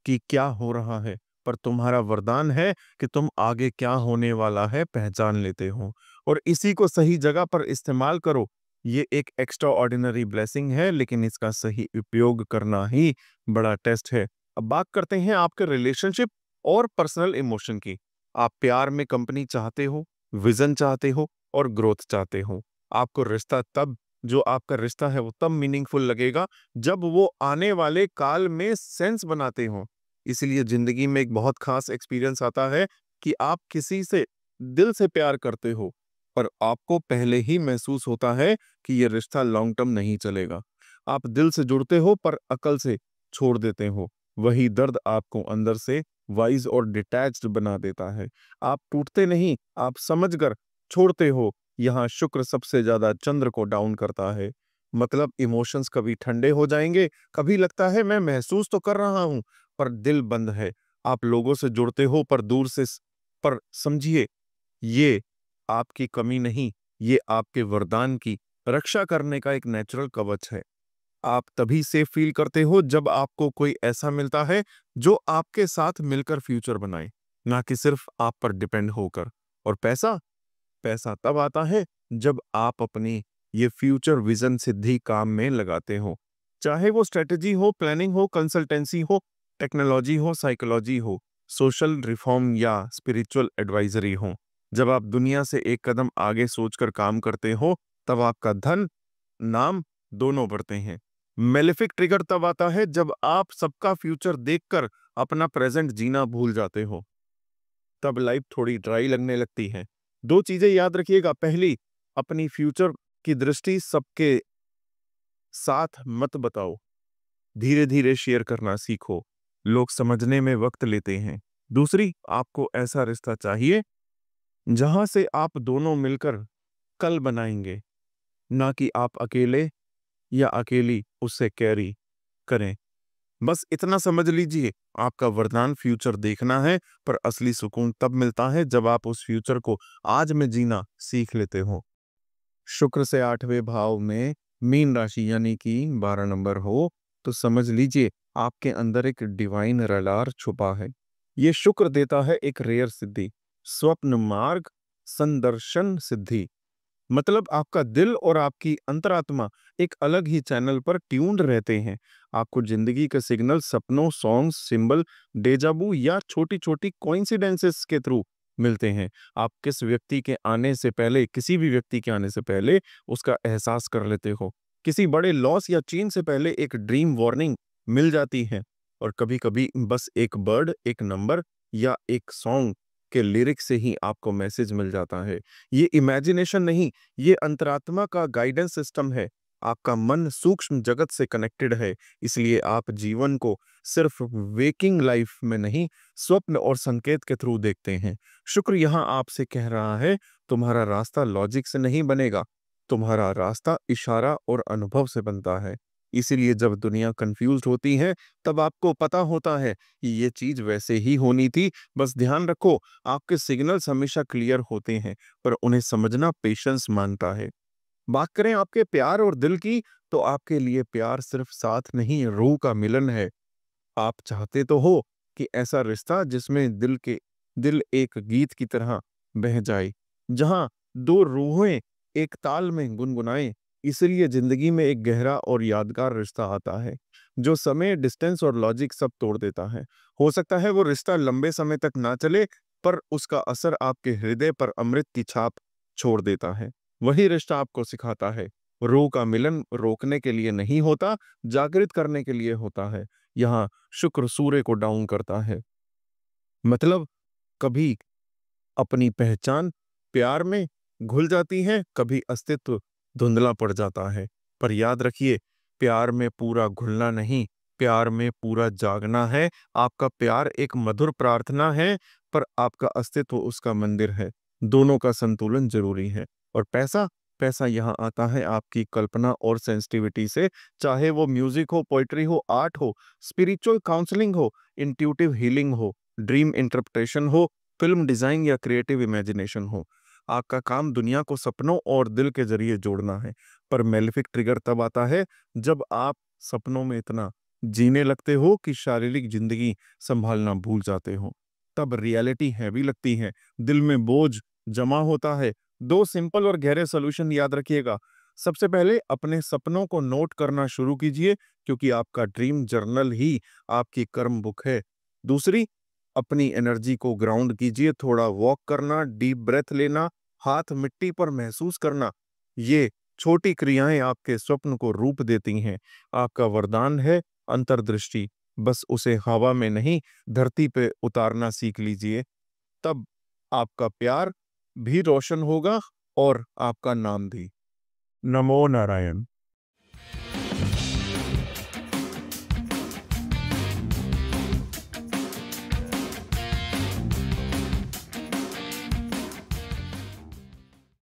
कि क्या हो रहा है, पर तुम्हारा वरदान है कि तुम आगे क्या होने वाला है पहचान लेते हो, और इसी को सही जगह पर इस्तेमाल करो। ये एक एक्स्ट्रा ऑर्डिनरी ब्लेसिंग है, लेकिन इसका सही उपयोग करना ही बड़ा टेस्ट है। अब बात करते हैं आपके रिलेशनशिप और पर्सनल इमोशन की। आप प्यार में कंपनी चाहते हो, विजन चाहते हो और ग्रोथ चाहते हो। आपको रिश्ता तब जो आपका रिश्ता है वो तब मीनिंगफुल लगेगा जब वो आने वाले काल में सेंस बनाते हो। इसलिए जिंदगी में एक बहुत खास एक्सपीरियंस आता है कि आप किसी से दिल से प्यार करते हो, पर आपको पहले ही महसूस होता है कि ये रिश्ता लॉन्ग टर्म नहीं चलेगा। आप दिल से जुड़ते हो पर अकल से छोड़ देते हो। वही दर्द आपको अंदर से वाइज और डिटैच्ड बना देता है। आप टूटते नहीं, आप समझकर छोड़ते हो। यहाँ शुक्र सबसे ज्यादा चंद्र को डाउन करता है। मतलब इमोशंस कभी ठंडे हो जाएंगे, कभी लगता है मैं महसूस तो कर रहा हूं, पर दिल बंद है। आप लोगों से जुड़ते हो पर दूर से, पर समझिए, ये आपकी कमी नहीं, ये आपके वरदान की रक्षा करने का एक नेचुरल कवच है। आप तभी सेफ फील करते हो जब आपको कोई ऐसा मिलता है जो आपके साथ मिलकर फ्यूचर बनाए, ना कि सिर्फ आप पर डिपेंड होकर। और पैसा पैसा तब आता है जब आप अपनी ये फ्यूचर विजन सिद्धि काम में लगाते हो। चाहे वो स्ट्रेटजी हो, प्लानिंग हो, कंसल्टेंसी हो, टेक्नोलॉजी हो, साइकोलॉजी हो, सोशल रिफॉर्म या स्पिरिचुअल एडवाइजरी हो। जब आप दुनिया से एक कदम आगे सोचकर काम करते हो, तब आपका धन नाम दोनों बढ़ते हैं। मेलेफिक ट्रिगर तब आता है जब आप सबका फ्यूचर देखकर अपना प्रेजेंट जीना भूल जाते हो, तब लाइफ थोड़ी ड्राई लगने लगती है। दो चीजें याद रखिएगा। पहली, अपनी फ्यूचर की दृष्टि सबके साथ मत बताओ, धीरे धीरे शेयर करना सीखो, लोग समझने में वक्त लेते हैं। दूसरी, आपको ऐसा रिश्ता चाहिए जहां से आप दोनों मिलकर कल बनाएंगे, ना कि आप अकेले या अकेली उससे कैरी करें। बस इतना समझ लीजिए, आपका वरदान फ्यूचर देखना है, पर असली सुकून तब मिलता है जब आप उस फ्यूचर को आज में जीना सीख लेते हो। शुक्र से 8वें भाव में मीन राशि यानी कि 12 नंबर हो, तो समझ लीजिए आपके अंदर एक डिवाइन रडार छुपा है। ये शुक्र देता है एक रेयर सिद्धि, स्वप्न मार्ग संदर्शन सिद्धि। मतलब आपका दिल और आपकी अंतरात्मा एक अलग ही चैनल पर ट्यून्ड रहते हैं। आपको जिंदगी के सिग्नल सपनों, सॉन्ग्स, सिंबल, डेजाबू या छोटी छोटी कोइंसिडेंसेस के थ्रू मिलते हैं। आप किस व्यक्ति के आने से पहले, किसी भी व्यक्ति के आने से पहले उसका एहसास कर लेते हो। किसी बड़े लॉस या चेंज से पहले एक ड्रीम वार्निंग मिल जाती है। और कभी कभी बस एक बर्ड, एक नंबर या एक सॉन्ग के लिरिक्स से ही आपको मैसेज मिल जाता है। ये इमेजिनेशन नहीं, ये अंतरात्मा का गाइडेंस सिस्टम है। आपका मन सूक्ष्म जगत से कनेक्टेड है, इसलिए आप जीवन को सिर्फ वेकिंग लाइफ में नहीं, स्वप्न और संकेत के थ्रू देखते हैं। शुक्र यहाँ आपसे कह रहा है, तुम्हारा रास्ता लॉजिक से नहीं बनेगा, तुम्हारा रास्ता इशारा और अनुभव से बनता है। इसीलिए जब दुनिया कंफ्यूज्ड होती है, तब आपको पता होता है कि ये चीज वैसे ही होनी थी। बस ध्यान रखो, आपके सिग्नल्स हमेशा क्लियर होते हैं, पर उन्हें समझना पेशेंस मांगता है। बात करें आपके प्यार और दिल की, तो आपके लिए प्यार सिर्फ साथ नहीं, रूह का मिलन है। आप चाहते तो हो कि ऐसा रिश्ता जिसमें दिल एक गीत की तरह बह जाए, जहां दो रूहें एक ताल में गुनगुनाएं। इसलिए जिंदगी में एक गहरा और यादगार रिश्ता आता है, जो समय, डिस्टेंस और लॉजिक सब तोड़ देता है। हो सकता है वो रिश्ता लंबे समय तक ना चले, पर उसका असर आपके हृदय पर अमृत की छाप छोड़ देता है। वही रिश्ता आपको सिखाता है, रूह का मिलन रोकने के लिए नहीं होता, जागृत करने के लिए होता है। यहाँ शुक्र सूर्य को डाउन करता है। मतलब कभी अपनी पहचान प्यार में घुल जाती है, कभी अस्तित्व धुंधला पड़ जाता है। पर याद रखिए, प्यार में पूरा घुलना नहीं, प्यार में पूरा जागना है। आपका प्यार एक मधुर प्रार्थना है, पर आपका अस्तित्व उसका मंदिर है। दोनों का संतुलन जरूरी है। और पैसा, पैसा यहाँ आता है आपकी कल्पना और सेंसिटिविटी से। चाहे वो म्यूजिक हो, पोइट्री हो, आर्ट हो, स्पिरिचुअल काउंसलिंग हो, इंट्यूटिव हीलिंग हो, ड्रीम इंटरप्रिटेशन हो, फिल्म डिजाइन या क्रिएटिव इमेजिनेशन हो, आपका काम दुनिया को सपनों और दिल के जरिए जोड़ना है। पर मेलेफिक ट्रिगर तब आता है जब आप सपनों में इतना जीने लगते हो कि शारीरिक जिंदगी संभालना भूल जाते हो। तब रियलिटी हैवी लगती है, दिल में बोझ जमा होता है। दो सिंपल और गहरे सॉल्यूशन याद रखिएगा। सबसे पहले, अपने सपनों को नोट करना शुरू कीजिए, क्योंकि आपका ड्रीम जर्नल ही आपकी कर्म बुक है। दूसरी, अपनी एनर्जी को ग्राउंड कीजिए, थोड़ा वॉक करना, डीप ब्रेथ लेना, हाथ मिट्टी पर महसूस करना। ये छोटी क्रियाएं आपके स्वप्न को रूप देती हैं। आपका वरदान है अंतर्दृष्टि, बस उसे हवा में नहीं, धरती पे उतारना सीख लीजिए। तब आपका प्यार भी रोशन होगा और आपका नाम भी। नमो नारायण।